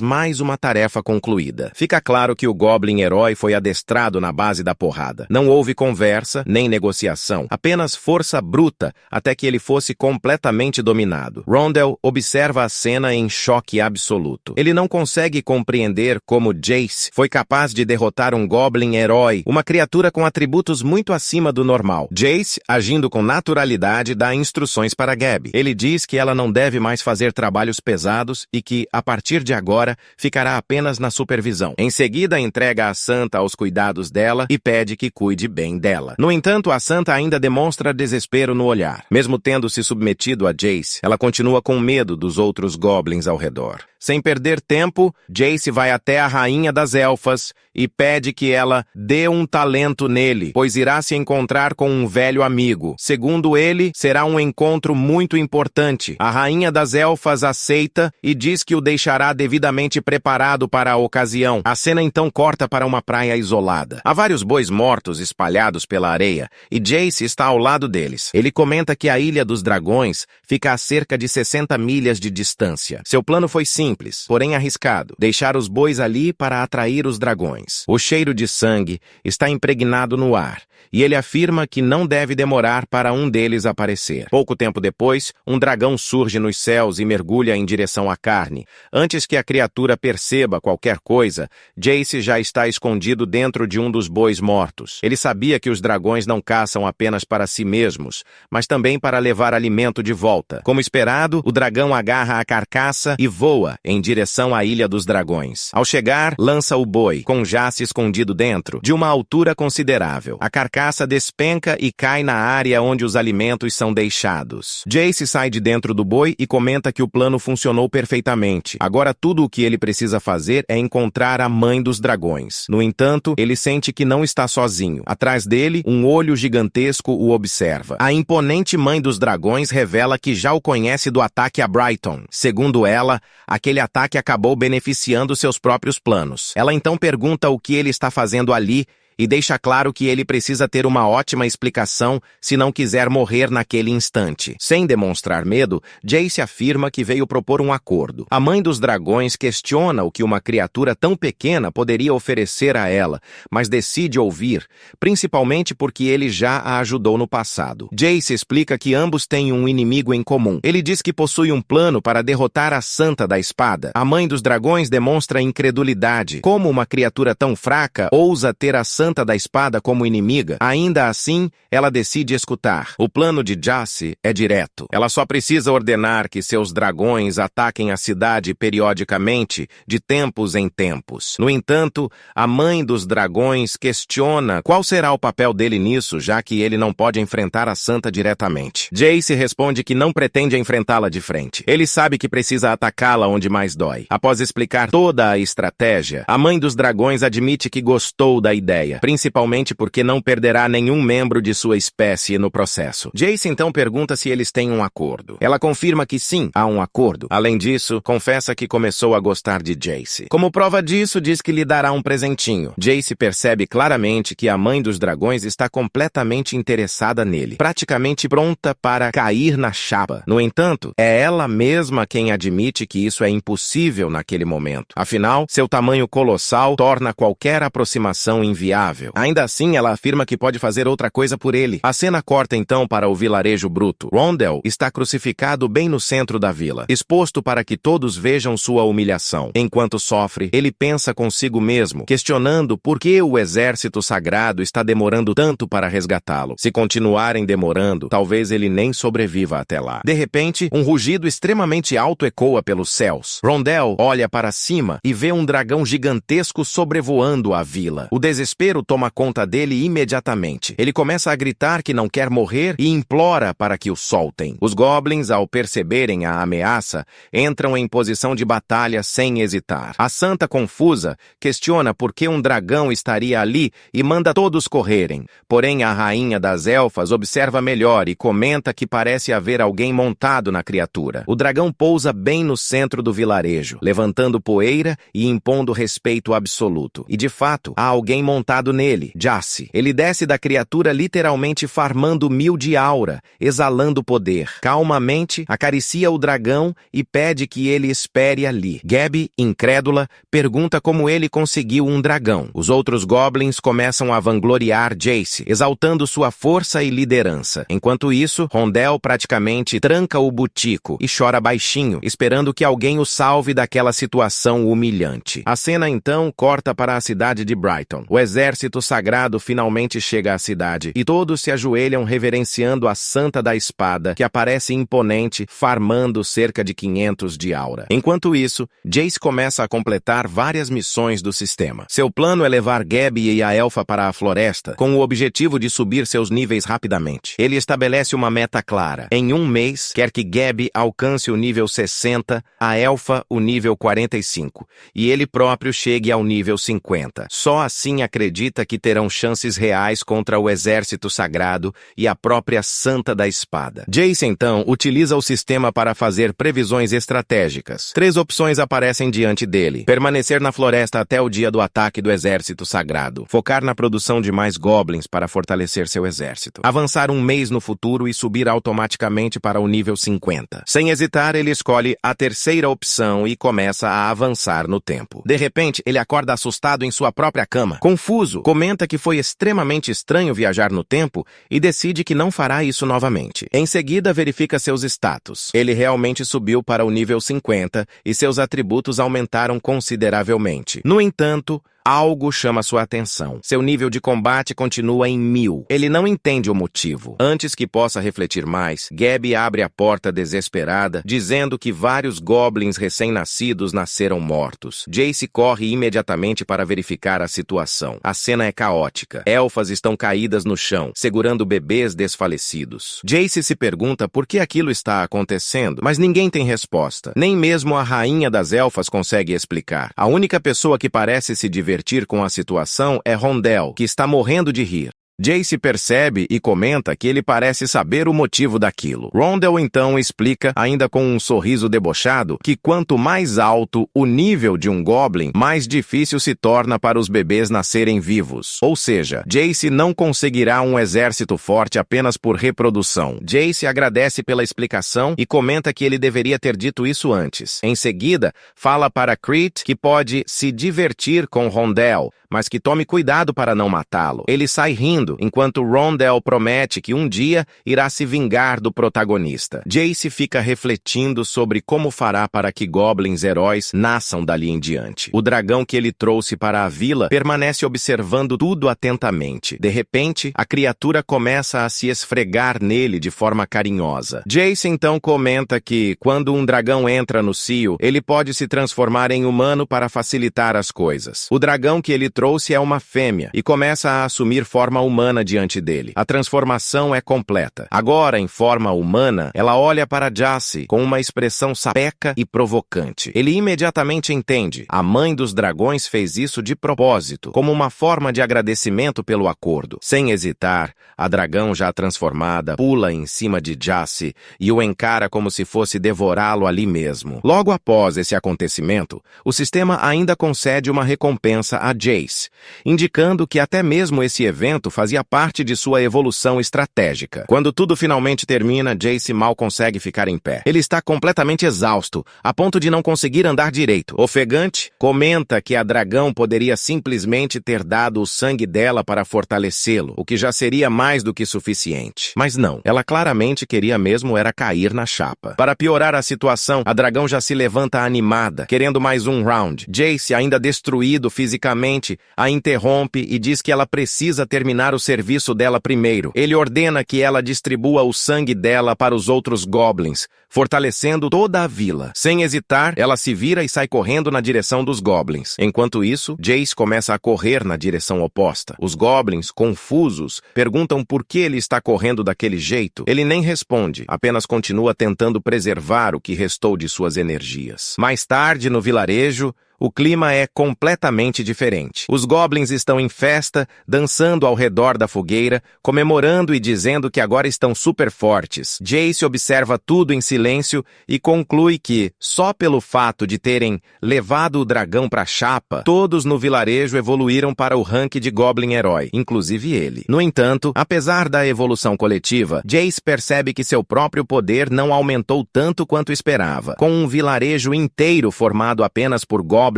mais uma tarefa concluída. Fica claro que o Goblin herói foi adestrado na base da porrada. Não houve conversa, nem negociação, apenas força bruta até que ele fosse completamente dominado. Rondell observa a cena em choque absoluto. Ele não consegue compreender como Jace foi capaz de derrotar um Goblin herói, uma criatura com atributos muito acima do normal. Jace, agindo com naturalidade, dá instruções para Gabi. Ele diz que ela não deve mais fazer trabalhos pesados e que, a partir de agora, ficará apenas na supervisão. Em seguida, entrega a Santa aos cuidados dela e pede que cuide bem dela. No entanto, a Santa ainda demonstra desespero no olhar. Mesmo tendo se submetido a Jace, ela continua com medo dos outros Goblins ao redor. Sem perder tempo, Jace vai até a Rainha das Elfas e pede que ela dê um talento nele, pois irá se encontrar com um velho amigo. Segundo ele, será um encontro muito importante. A Rainha das Elfas aceita e diz que o deixará devidamente preparado para a ocasião. A cena então corta para uma praia isolada. Há vários bois mortos espalhados pela areia e Jace está ao lado deles. Ele comenta que a Ilha dos Dragões fica a cerca de 60 milhas de distância. Seu plano foi simples, porém arriscado: deixar os bois ali para atrair os dragões. O cheiro de sangue está impregnado no ar, e ele afirma que não deve demorar para um deles aparecer. Pouco tempo depois, um dragão surge nos céus e mergulha em direção à carne. Antes que a criatura perceba qualquer coisa, Jace já está escondido dentro de um dos bois mortos. Ele sabia que os dragões não caçam apenas para si mesmos, mas também para levar alimento de volta. Como esperado, o dragão agarra a carcaça e voa em direção à Ilha dos Dragões. Ao chegar, lança o boi, com Jace escondido dentro, de uma altura considerável. A carcaça despenca e cai na área onde os alimentos são deixados. Jace sai de dentro do boi e comenta que o plano funcionou perfeitamente. Agora tudo o que ele precisa fazer é encontrar a mãe dos dragões. No entanto, ele sente que não está sozinho. Atrás dele, um olho gigantesco o observa. A imponente mãe dos dragões revela que já o conhece do ataque a Brighton. Segundo ela, aquele ataque acabou beneficiando seus próprios planos. Ela então pergunta o que ele está fazendo ali e deixa claro que ele precisa ter uma ótima explicação se não quiser morrer naquele instante. Sem demonstrar medo, Jace afirma que veio propor um acordo. A mãe dos dragões questiona o que uma criatura tão pequena poderia oferecer a ela, mas decide ouvir, principalmente porque ele já a ajudou no passado. Jace explica que ambos têm um inimigo em comum. Ele diz que possui um plano para derrotar a Santa da Espada. A mãe dos dragões demonstra incredulidade. Como uma criatura tão fraca ousa ter a Santa da Espada como inimiga? Ainda assim, ela decide escutar. O plano de Jace é direto. Ela só precisa ordenar que seus dragões ataquem a cidade periodicamente, de tempos em tempos. No entanto, a mãe dos dragões questiona qual será o papel dele nisso, já que ele não pode enfrentar a Santa diretamente. Jace responde que não pretende enfrentá-la de frente. Ele sabe que precisa atacá-la onde mais dói. Após explicar toda a estratégia, a mãe dos dragões admite que gostou da ideia, principalmente porque não perderá nenhum membro de sua espécie no processo. Jace então pergunta se eles têm um acordo. Ela confirma que sim, há um acordo. Além disso, confessa que começou a gostar de Jace. Como prova disso, diz que lhe dará um presentinho. Jace percebe claramente que a mãe dos dragões está completamente interessada nele, praticamente pronta para cair na chapa. No entanto, é ela mesma quem admite que isso é impossível naquele momento. Afinal, seu tamanho colossal torna qualquer aproximação inviável confiável. Ainda assim, ela afirma que pode fazer outra coisa por ele. A cena corta então para o vilarejo bruto. Rondell está crucificado bem no centro da vila, exposto para que todos vejam sua humilhação. Enquanto sofre, ele pensa consigo mesmo, questionando por que o exército sagrado está demorando tanto para resgatá-lo. Se continuarem demorando, talvez ele nem sobreviva até lá. De repente, um rugido extremamente alto ecoa pelos céus. Rondell olha para cima e vê um dragão gigantesco sobrevoando a vila. O desespero toma conta dele imediatamente. Ele começa a gritar que não quer morrer e implora para que o soltem. Os goblins, ao perceberem a ameaça, entram em posição de batalha sem hesitar. A santa, confusa, questiona por que um dragão estaria ali e manda todos correrem. Porém, a rainha das elfas observa melhor e comenta que parece haver alguém montado na criatura. O dragão pousa bem no centro do vilarejo, levantando poeira e impondo respeito absoluto. E de fato, há alguém montado nele, Jace. Ele desce da criatura literalmente farmando 1000 de aura, exalando poder. Calmamente, acaricia o dragão e pede que ele espere ali. Gabi, incrédula, pergunta como ele conseguiu um dragão. Os outros goblins começam a vangloriar Jace, exaltando sua força e liderança. Enquanto isso, Rondell praticamente tranca o butico e chora baixinho, esperando que alguém o salve daquela situação humilhante. A cena então corta para a cidade de Brighton. O exército sagrado finalmente chega à cidade e todos se ajoelham reverenciando a Santa da Espada, que aparece imponente, farmando cerca de 500 de aura. Enquanto isso, Jace começa a completar várias missões do sistema. Seu plano é levar Gabi e a elfa para a floresta, com o objetivo de subir seus níveis rapidamente. Ele estabelece uma meta clara. Em um mês, quer que Gabi alcance o nível 60, a elfa o nível 45, e ele próprio chegue ao nível 50. Só assim acredita que terão chances reais contra o exército sagrado e a própria Santa da Espada. Jace, então, utiliza o sistema para fazer previsões estratégicas. 3 opções aparecem diante dele: permanecer na floresta até o dia do ataque do exército sagrado, focar na produção de mais goblins para fortalecer seu exército, avançar um mês no futuro e subir automaticamente para o nível 50. Sem hesitar, ele escolhe a terceira opção e começa a avançar no tempo. De repente, ele acorda assustado em sua própria cama. Confuso, comenta que foi extremamente estranho viajar no tempo e decide que não fará isso novamente. Em seguida, verifica seus status. Ele realmente subiu para o nível 50 e seus atributos aumentaram consideravelmente. No entanto, algo chama sua atenção. Seu nível de combate continua em 1000. Ele não entende o motivo. Antes que possa refletir mais, Gabi abre a porta desesperada, dizendo que vários goblins recém-nascidos nasceram mortos. Jace corre imediatamente para verificar a situação. A cena é caótica. Elfas estão caídas no chão, segurando bebês desfalecidos. Jace se pergunta por que aquilo está acontecendo, mas ninguém tem resposta. Nem mesmo a rainha das elfas consegue explicar. A única pessoa que parece se divertir com a situação é Rondell, que está morrendo de rir. Jace percebe e comenta que ele parece saber o motivo daquilo. Rondell então explica, ainda com um sorriso debochado, que quanto mais alto o nível de um goblin, mais difícil se torna para os bebês nascerem vivos. Ou seja, Jace não conseguirá um exército forte apenas por reprodução. Jace agradece pela explicação e comenta que ele deveria ter dito isso antes. Em seguida, fala para Crit que pode se divertir com Rondell, mas que tome cuidado para não matá-lo. Ele sai rindo, enquanto Rondell promete que um dia irá se vingar do protagonista. Jace fica refletindo sobre como fará para que goblins heróis nasçam dali em diante. O dragão que ele trouxe para a vila permanece observando tudo atentamente. De repente, a criatura começa a se esfregar nele de forma carinhosa. Jace então comenta que, quando um dragão entra no cio, ele pode se transformar em humano para facilitar as coisas. O dragão que ele trouxe é uma fêmea e começa a assumir forma humana diante dele. A transformação é completa. Agora, em forma humana, ela olha para Jace com uma expressão sapeca e provocante. Ele imediatamente entende. A mãe dos dragões fez isso de propósito, como uma forma de agradecimento pelo acordo. Sem hesitar, a dragão já transformada pula em cima de Jace e o encara como se fosse devorá-lo ali mesmo. Logo após esse acontecimento, o sistema ainda concede uma recompensa a Jace, indicando que até mesmo esse evento fazia fazia parte de sua evolução estratégica. Quando tudo finalmente termina, Jace mal consegue ficar em pé. Ele está completamente exausto, a ponto de não conseguir andar direito. Ofegante comenta que a dragão poderia simplesmente ter dado o sangue dela para fortalecê-lo, o que já seria mais do que suficiente. Mas não, ela claramente queria mesmo era cair na chapa. Para piorar a situação, a dragão já se levanta animada, querendo mais um round. Jace, ainda destruído fisicamente, a interrompe e diz que ela precisa terminar o serviço dela primeiro. Ele ordena que ela distribua o sangue dela para os outros goblins, fortalecendo toda a vila. Sem hesitar, ela se vira e sai correndo na direção dos goblins. Enquanto isso, Jace começa a correr na direção oposta. Os goblins, confusos, perguntam por que ele está correndo daquele jeito. Ele nem responde, apenas continua tentando preservar o que restou de suas energias. Mais tarde, no vilarejo, o clima é completamente diferente. Os goblins estão em festa, dançando ao redor da fogueira, comemorando e dizendo que agora estão super fortes. Jace observa tudo em silêncio e conclui que, só pelo fato de terem levado o dragão para a chapa, todos no vilarejo evoluíram para o rank de Goblin Herói, inclusive ele. No entanto, apesar da evolução coletiva, Jace percebe que seu próprio poder não aumentou tanto quanto esperava. Com um vilarejo inteiro formado apenas por goblins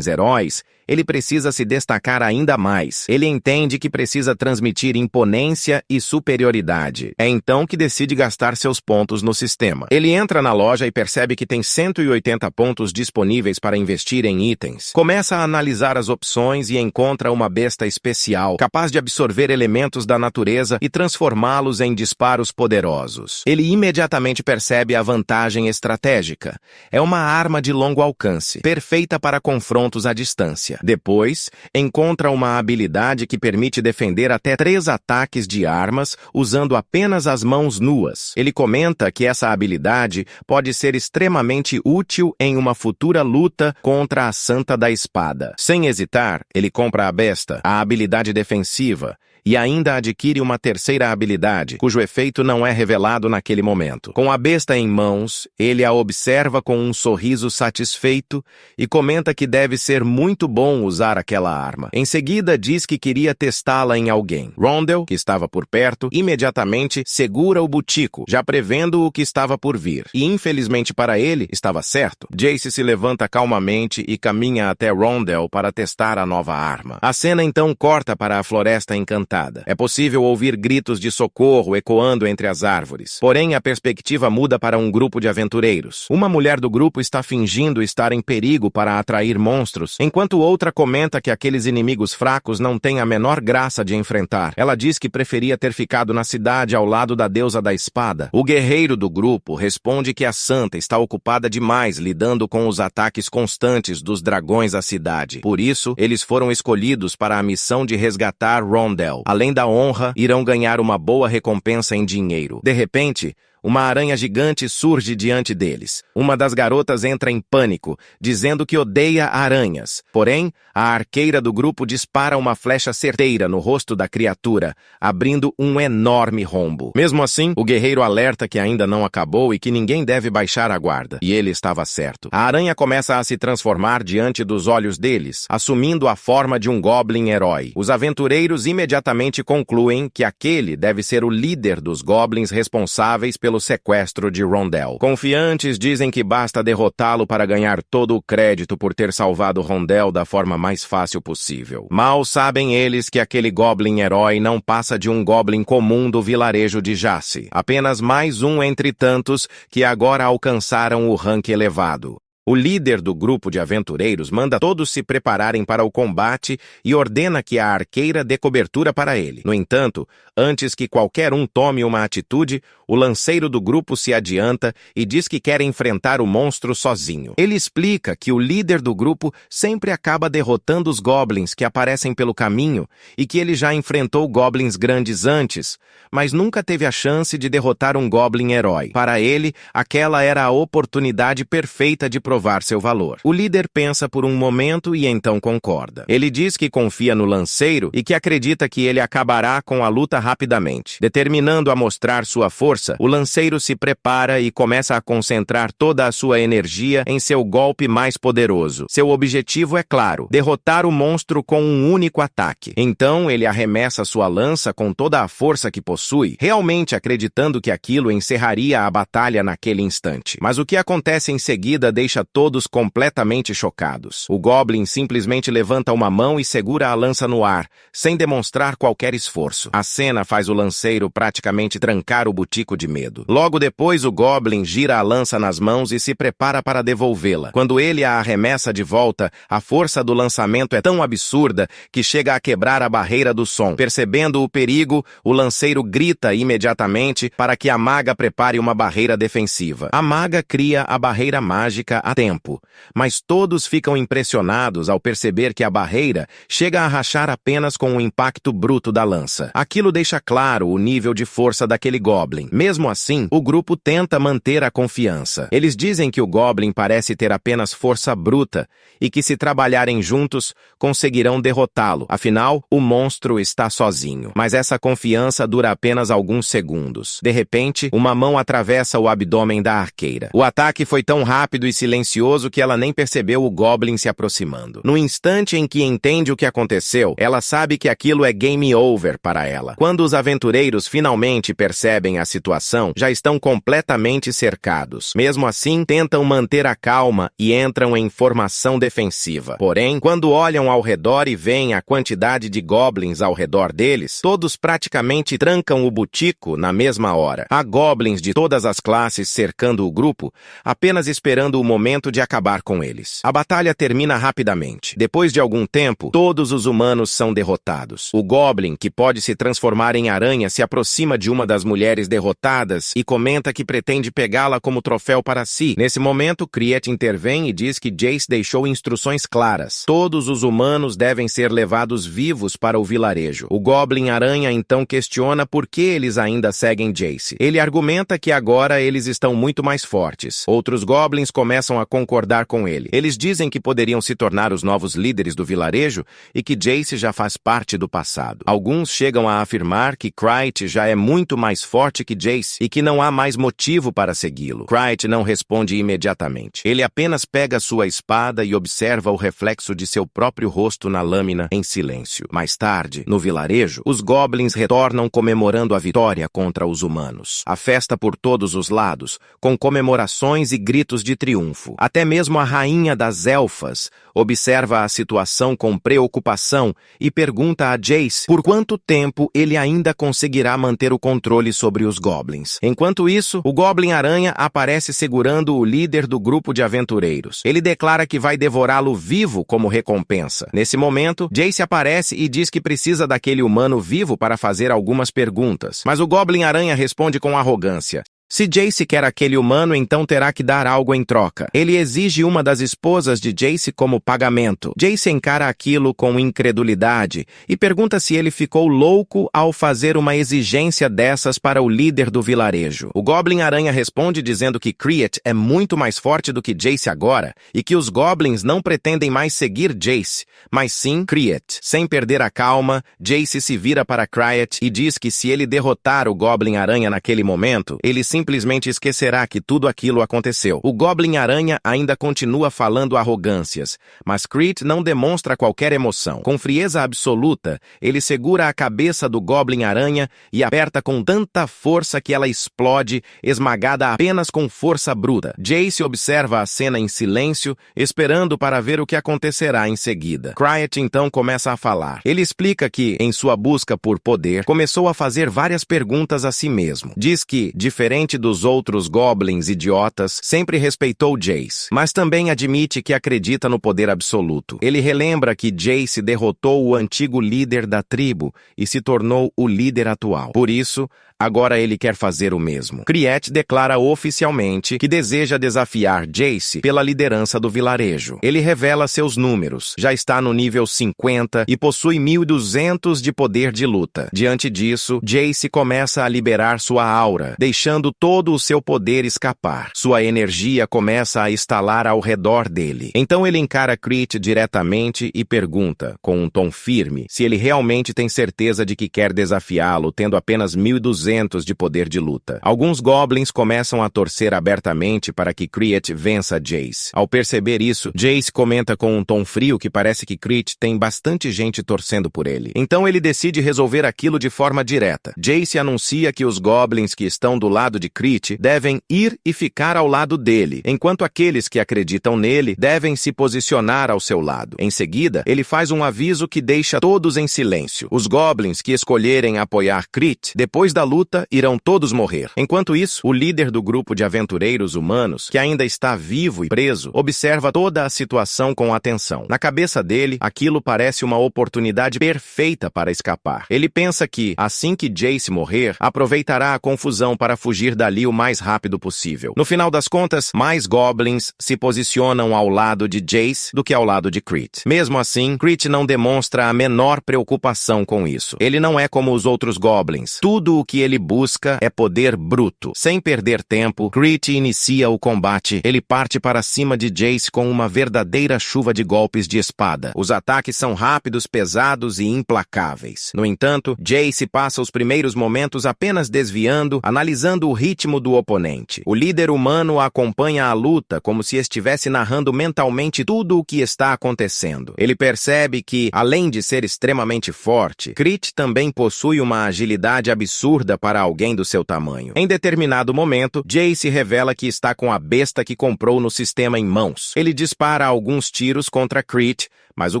heróis, ele precisa se destacar ainda mais. Ele entende que precisa transmitir imponência e superioridade. É então que decide gastar seus pontos no sistema. Ele entra na loja e percebe que tem 180 pontos disponíveis para investir em itens. Começa a analisar as opções e encontra uma besta especial, capaz de absorver elementos da natureza e transformá-los em disparos poderosos. Ele imediatamente percebe a vantagem estratégica. É uma arma de longo alcance, perfeita para confrontos à distância. Depois, encontra uma habilidade que permite defender até 3 ataques de armas usando apenas as mãos nuas. Ele comenta que essa habilidade pode ser extremamente útil em uma futura luta contra a Santa da Espada. Sem hesitar, ele compra a besta, a habilidade defensiva, e ainda adquire uma terceira habilidade, cujo efeito não é revelado naquele momento. Com a besta em mãos, ele a observa com um sorriso satisfeito e comenta que deve ser muito bom usar aquela arma. Em seguida, diz que queria testá-la em alguém. Rondell, que estava por perto, imediatamente segura o butico, já prevendo o que estava por vir. E, infelizmente para ele, estava certo. Jace se levanta calmamente e caminha até Rondell para testar a nova arma. A cena então corta para a floresta encantada. É possível ouvir gritos de socorro ecoando entre as árvores. Porém, a perspectiva muda para um grupo de aventureiros. Uma mulher do grupo está fingindo estar em perigo para atrair monstros, enquanto outra comenta que aqueles inimigos fracos não têm a menor graça de enfrentar. Ela diz que preferia ter ficado na cidade ao lado da deusa da espada. O guerreiro do grupo responde que a santa está ocupada demais lidando com os ataques constantes dos dragões à cidade. Por isso, eles foram escolhidos para a missão de resgatar Rondell. Além da honra, irão ganhar uma boa recompensa em dinheiro. De repente, uma aranha gigante surge diante deles. Uma das garotas entra em pânico, dizendo que odeia aranhas. Porém, a arqueira do grupo dispara uma flecha certeira no rosto da criatura, abrindo um enorme rombo. Mesmo assim, o guerreiro alerta que ainda não acabou e que ninguém deve baixar a guarda. E ele estava certo. A aranha começa a se transformar diante dos olhos deles, assumindo a forma de um goblin herói. Os aventureiros imediatamente concluem que aquele deve ser o líder dos goblins responsáveis pelo sequestro de Rondell. Confiantes, dizem que basta derrotá-lo para ganhar todo o crédito por ter salvado Rondell da forma mais fácil possível. Mal sabem eles que aquele goblin herói não passa de um goblin comum do vilarejo de Jace, apenas mais um entre tantos que agora alcançaram o rank elevado. O líder do grupo de aventureiros manda todos se prepararem para o combate e ordena que a arqueira dê cobertura para ele. No entanto, antes que qualquer um tome uma atitude, o lanceiro do grupo se adianta e diz que quer enfrentar o monstro sozinho. Ele explica que o líder do grupo sempre acaba derrotando os goblins que aparecem pelo caminho e que ele já enfrentou goblins grandes antes, mas nunca teve a chance de derrotar um goblin herói. Para ele, aquela era a oportunidade perfeita de provar seu valor. O líder pensa por um momento e então concorda. Ele diz que confia no lanceiro e que acredita que ele acabará com a luta rapidamente. Determinando a mostrar sua força, força, o lanceiro se prepara e começa a concentrar toda a sua energia em seu golpe mais poderoso. Seu objetivo é claro: derrotar o monstro com um único ataque. Então ele arremessa sua lança com toda a força que possui, realmente acreditando que aquilo encerraria a batalha naquele instante. Mas o que acontece em seguida deixa todos completamente chocados. O Goblin simplesmente levanta uma mão e segura a lança no ar, sem demonstrar qualquer esforço. A cena faz o lanceiro praticamente trancar o butico de medo. Logo depois, o Goblin gira a lança nas mãos e se prepara para devolvê-la. Quando ele a arremessa de volta, a força do lançamento é tão absurda que chega a quebrar a barreira do som. Percebendo o perigo, o lanceiro grita imediatamente para que a maga prepare uma barreira defensiva. A maga cria a barreira mágica a tempo, mas todos ficam impressionados ao perceber que a barreira chega a rachar apenas com o impacto bruto da lança. Aquilo deixa claro o nível de força daquele Goblin. Mesmo assim, o grupo tenta manter a confiança. Eles dizem que o Goblin parece ter apenas força bruta e que, se trabalharem juntos, conseguirão derrotá-lo. Afinal, o monstro está sozinho. Mas essa confiança dura apenas alguns segundos. De repente, uma mão atravessa o abdômen da arqueira. O ataque foi tão rápido e silencioso que ela nem percebeu o Goblin se aproximando. No instante em que entende o que aconteceu, ela sabe que aquilo é game over para ela. Quando os aventureiros finalmente percebem a situação, já estão completamente cercados. Mesmo assim, tentam manter a calma e entram em formação defensiva. Porém, quando olham ao redor e veem a quantidade de goblins ao redor deles, todos praticamente trancam o butico na mesma hora. Há goblins de todas as classes cercando o grupo, apenas esperando o momento de acabar com eles. A batalha termina rapidamente. Depois de algum tempo, todos os humanos são derrotados. O Goblin, que pode se transformar em aranha, se aproxima de uma das mulheres derrotadas e comenta que pretende pegá-la como troféu para si. Nesse momento, Kriet intervém e diz que Jace deixou instruções claras. Todos os humanos devem ser levados vivos para o vilarejo. O Goblin Aranha então questiona por que eles ainda seguem Jace. Ele argumenta que agora eles estão muito mais fortes. Outros Goblins começam a concordar com ele. Eles dizem que poderiam se tornar os novos líderes do vilarejo e que Jace já faz parte do passado. Alguns chegam a afirmar que Kriet já é muito mais forte que Jace e que não há mais motivo para segui-lo. Kriet não responde imediatamente. Ele apenas pega sua espada e observa o reflexo de seu próprio rosto na lâmina em silêncio. Mais tarde, no vilarejo, os Goblins retornam comemorando a vitória contra os humanos. A festa por todos os lados, com comemorações e gritos de triunfo. Até mesmo a rainha das elfas observa a situação com preocupação e pergunta a Jace por quanto tempo ele ainda conseguirá manter o controle sobre os Goblins. Enquanto isso, o Goblin Aranha aparece segurando o líder do grupo de aventureiros. Ele declara que vai devorá-lo vivo como recompensa. Nesse momento, Jace aparece e diz que precisa daquele humano vivo para fazer algumas perguntas. Mas o Goblin Aranha responde com arrogância: se Jace quer aquele humano, então terá que dar algo em troca. Ele exige uma das esposas de Jace como pagamento. Jace encara aquilo com incredulidade e pergunta se ele ficou louco ao fazer uma exigência dessas para o líder do vilarejo. O Goblin Aranha responde dizendo que Kriet é muito mais forte do que Jace agora e que os Goblins não pretendem mais seguir Jace, mas sim Kriet. Sem perder a calma, Jace se vira para Kriet e diz que se ele derrotar o Goblin Aranha naquele momento, ele simplesmente esquecerá que tudo aquilo aconteceu. O Goblin Aranha ainda continua falando arrogâncias, mas Kriet não demonstra qualquer emoção. Com frieza absoluta, ele segura a cabeça do Goblin Aranha e aperta com tanta força que ela explode, esmagada apenas com força bruta. Jace observa a cena em silêncio, esperando para ver o que acontecerá em seguida. Kriet então começa a falar. Ele explica que, em sua busca por poder, começou a fazer várias perguntas a si mesmo. Diz que, diferente dos outros Goblins idiotas, sempre respeitou Jace, mas também admite que acredita no poder absoluto. Ele relembra que Jace derrotou o antigo líder da tribo e se tornou o líder atual. Por isso, agora ele quer fazer o mesmo. Kriet declara oficialmente que deseja desafiar Jace pela liderança do vilarejo. Ele revela seus números. Já está no nível 50 e possui 1200 de poder de luta. Diante disso, Jace começa a liberar sua aura, deixando todo o seu poder escapar. Sua energia começa a estalar ao redor dele. Então ele encara Crit diretamente e pergunta, com um tom firme, se ele realmente tem certeza de que quer desafiá-lo, tendo apenas 1.200 de poder de luta. Alguns Goblins começam a torcer abertamente para que Crit vença Jace. Ao perceber isso, Jace comenta com um tom frio que parece que Crit tem bastante gente torcendo por ele. Então ele decide resolver aquilo de forma direta. Jace anuncia que os Goblins que estão do lado de Crit devem ir e ficar ao lado dele, enquanto aqueles que acreditam nele devem se posicionar ao seu lado. Em seguida, ele faz um aviso que deixa todos em silêncio. Os Goblins que escolherem apoiar Crit, depois da luta, irão todos morrer. Enquanto isso, o líder do grupo de aventureiros humanos, que ainda está vivo e preso, observa toda a situação com atenção. Na cabeça dele, aquilo parece uma oportunidade perfeita para escapar. Ele pensa que, assim que Jace morrer, aproveitará a confusão para fugir dali o mais rápido possível. No final das contas, mais Goblins se posicionam ao lado de Jace do que ao lado de Crit. Mesmo assim, Crit não demonstra a menor preocupação com isso. Ele não é como os outros Goblins. Tudo o que ele busca é poder bruto. Sem perder tempo, Crit inicia o combate. Ele parte para cima de Jace com uma verdadeira chuva de golpes de espada. Os ataques são rápidos, pesados e implacáveis. No entanto, Jace passa os primeiros momentos apenas desviando, analisando o ritmo do oponente. O líder humano acompanha a luta como se estivesse narrando mentalmente tudo o que está acontecendo. Ele percebe que, além de ser extremamente forte, Crit também possui uma agilidade absurda para alguém do seu tamanho. Em determinado momento, Jace revela que está com a besta que comprou no sistema em mãos. Ele dispara alguns tiros contra Crit, mas o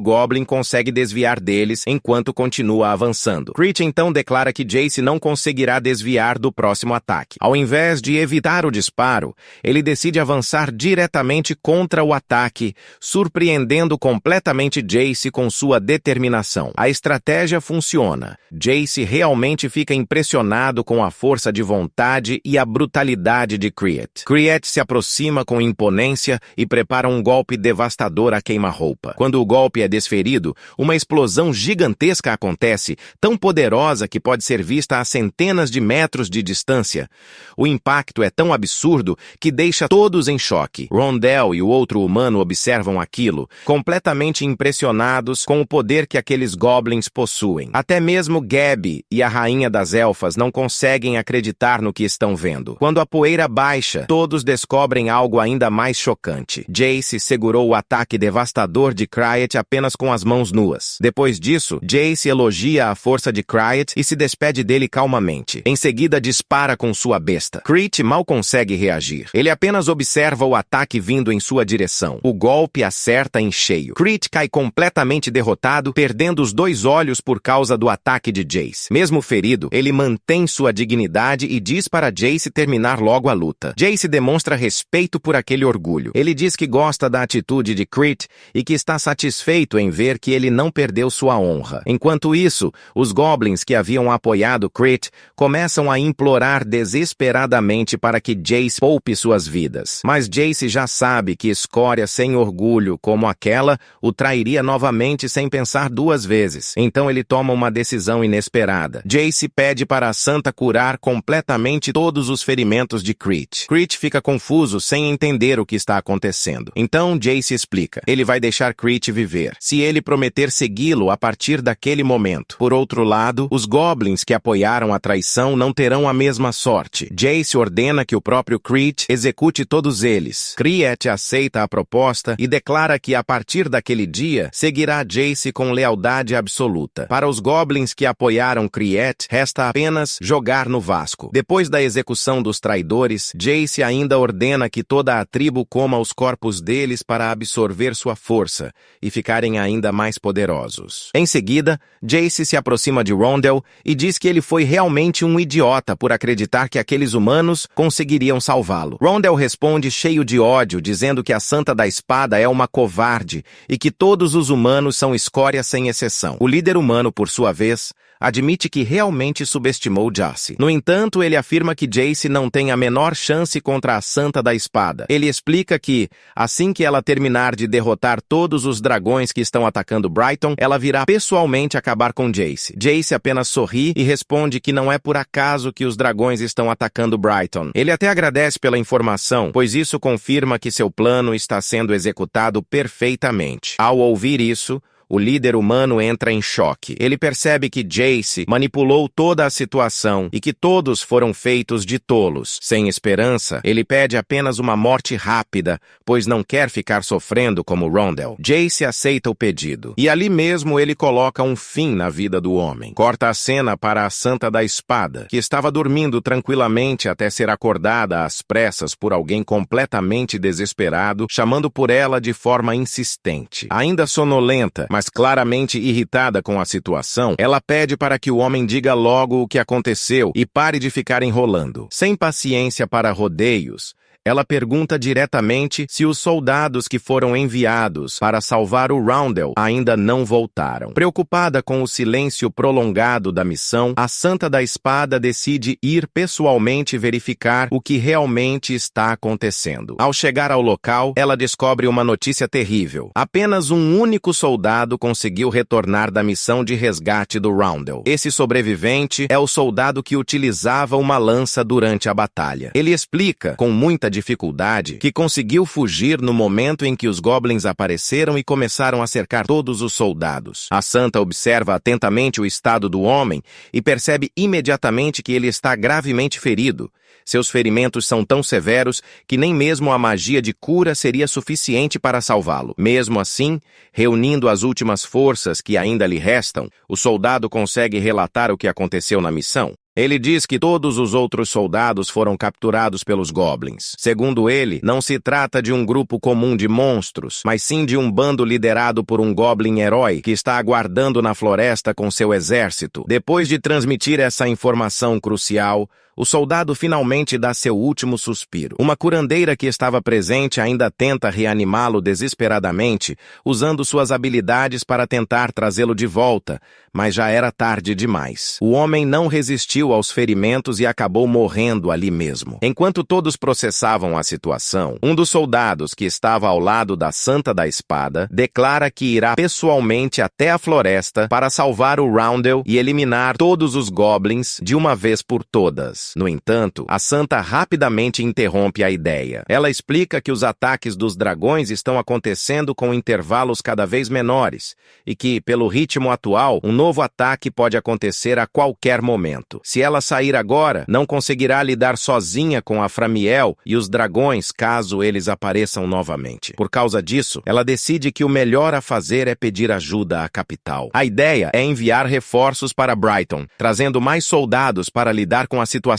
Goblin consegue desviar deles enquanto continua avançando. Crit então declara que Jace não conseguirá desviar do próximo ataque. Ao invés de evitar o disparo, ele decide avançar diretamente contra o ataque, surpreendendo completamente Jace com sua determinação. A estratégia funciona. Jace realmente fica impressionado com a força de vontade e a brutalidade de Crit. Crit se aproxima com imponência e prepara um golpe devastador a queima-roupa. Quando o golpe é desferido, uma explosão gigantesca acontece, tão poderosa que pode ser vista a centenas de metros de distância. O impacto é tão absurdo que deixa todos em choque. Rondell e o outro humano observam aquilo, completamente impressionados com o poder que aqueles Goblins possuem. Até mesmo Gabi e a Rainha das Elfas não conseguem acreditar no que estão vendo. Quando a poeira baixa, todos descobrem algo ainda mais chocante. Jace segurou o ataque devastador de Crit apenas com as mãos nuas. Depois disso, Jace elogia a força de Crit e se despede dele calmamente. Em seguida, dispara com sua besta. Crit mal consegue reagir. Ele apenas observa o ataque vindo em sua direção. O golpe acerta em cheio. Crit cai completamente derrotado, perdendo os 2 olhos por causa do ataque de Jace. Mesmo ferido, ele mantém sua dignidade e diz para Jace terminar logo a luta. Jace demonstra respeito por aquele orgulho. Ele diz que gosta da atitude de Crit e que está satisfeito em ver que ele não perdeu sua honra. Enquanto isso, os Goblins que haviam apoiado Crit começam a implorar desesperadamente para que Jace poupe suas vidas. Mas Jace já sabe que escória sem orgulho como aquela o trairia novamente sem pensar 2 vezes. Então ele toma uma decisão inesperada. Jace pede para a Santa curar completamente todos os ferimentos de Crit. Crit fica confuso sem entender o que está acontecendo. Então Jace explica. Ele vai deixar Crit viver, se ele prometer segui-lo a partir daquele momento. Por outro lado, os Goblins que apoiaram a traição não terão a mesma sorte. Jace ordena que o próprio Crit execute todos eles. Crit aceita a proposta e declara que a partir daquele dia seguirá Jace com lealdade absoluta. Para os Goblins que apoiaram Crit, resta apenas jogar no vasco. Depois da execução dos traidores, Jace ainda ordena que toda a tribo coma os corpos deles para absorver sua força e ficarem ainda mais poderosos. Em seguida, Jace se aproxima de Rondell e diz que ele foi realmente um idiota por acreditar que aqueles humanos conseguiriam salvá-lo. Rondell responde cheio de ódio, dizendo que a Santa da Espada é uma covarde e que todos os humanos são escória sem exceção. O líder humano, por sua vez, admite que realmente subestimou Jace. No entanto, ele afirma que Jace não tem a menor chance contra a Santa da Espada. Ele explica que, assim que ela terminar de derrotar todos os dragões que estão atacando Brighton, ela virá pessoalmente acabar com Jace. Jace apenas sorri e responde que não é por acaso que os dragões estão atacando Brighton. Ele até agradece pela informação, pois isso confirma que seu plano está sendo executado perfeitamente. Ao ouvir isso, o líder humano entra em choque. Ele percebe que Jace manipulou toda a situação e que todos foram feitos de tolos. Sem esperança, ele pede apenas uma morte rápida, pois não quer ficar sofrendo como Rondell. Jace aceita o pedido, e ali mesmo ele coloca um fim na vida do homem. Corta a cena para a Santa da Espada, que estava dormindo tranquilamente até ser acordada às pressas por alguém completamente desesperado, chamando por ela de forma insistente. Ainda sonolenta, mas claramente irritada com a situação, ela pede para que o homem diga logo o que aconteceu e pare de ficar enrolando. Sem paciência para rodeios, ela pergunta diretamente se os soldados que foram enviados para salvar o Rondell ainda não voltaram. Preocupada com o silêncio prolongado da missão, a Santa da Espada decide ir pessoalmente verificar o que realmente está acontecendo. Ao chegar ao local, ela descobre uma notícia terrível. Apenas um único soldado conseguiu retornar da missão de resgate do Rondell. Esse sobrevivente é o soldado que utilizava uma lança durante a batalha. Ele explica, com muita dificuldade, que conseguiu fugir no momento em que os goblins apareceram e começaram a cercar todos os soldados. A Santa observa atentamente o estado do homem e percebe imediatamente que ele está gravemente ferido. Seus ferimentos são tão severos que nem mesmo a magia de cura seria suficiente para salvá-lo. Mesmo assim, reunindo as últimas forças que ainda lhe restam, o soldado consegue relatar o que aconteceu na missão. Ele diz que todos os outros soldados foram capturados pelos goblins. Segundo ele, não se trata de um grupo comum de monstros, mas sim de um bando liderado por um goblin herói que está aguardando na floresta com seu exército. Depois de transmitir essa informação crucial, o soldado finalmente dá seu último suspiro. Uma curandeira que estava presente ainda tenta reanimá-lo desesperadamente, usando suas habilidades para tentar trazê-lo de volta, mas já era tarde demais. O homem não resistiu aos ferimentos e acabou morrendo ali mesmo. Enquanto todos processavam a situação, um dos soldados que estava ao lado da Santa da Espada declara que irá pessoalmente até a floresta para salvar o Rondell e eliminar todos os goblins de uma vez por todas. No entanto, a Santa rapidamente interrompe a ideia. Ela explica que os ataques dos dragões estão acontecendo com intervalos cada vez menores e que, pelo ritmo atual, um novo ataque pode acontecer a qualquer momento. Se ela sair agora, não conseguirá lidar sozinha com a Framiel e os dragões caso eles apareçam novamente. Por causa disso, ela decide que o melhor a fazer é pedir ajuda à capital. A ideia é enviar reforços para Brighton, trazendo mais soldados para lidar com a situação.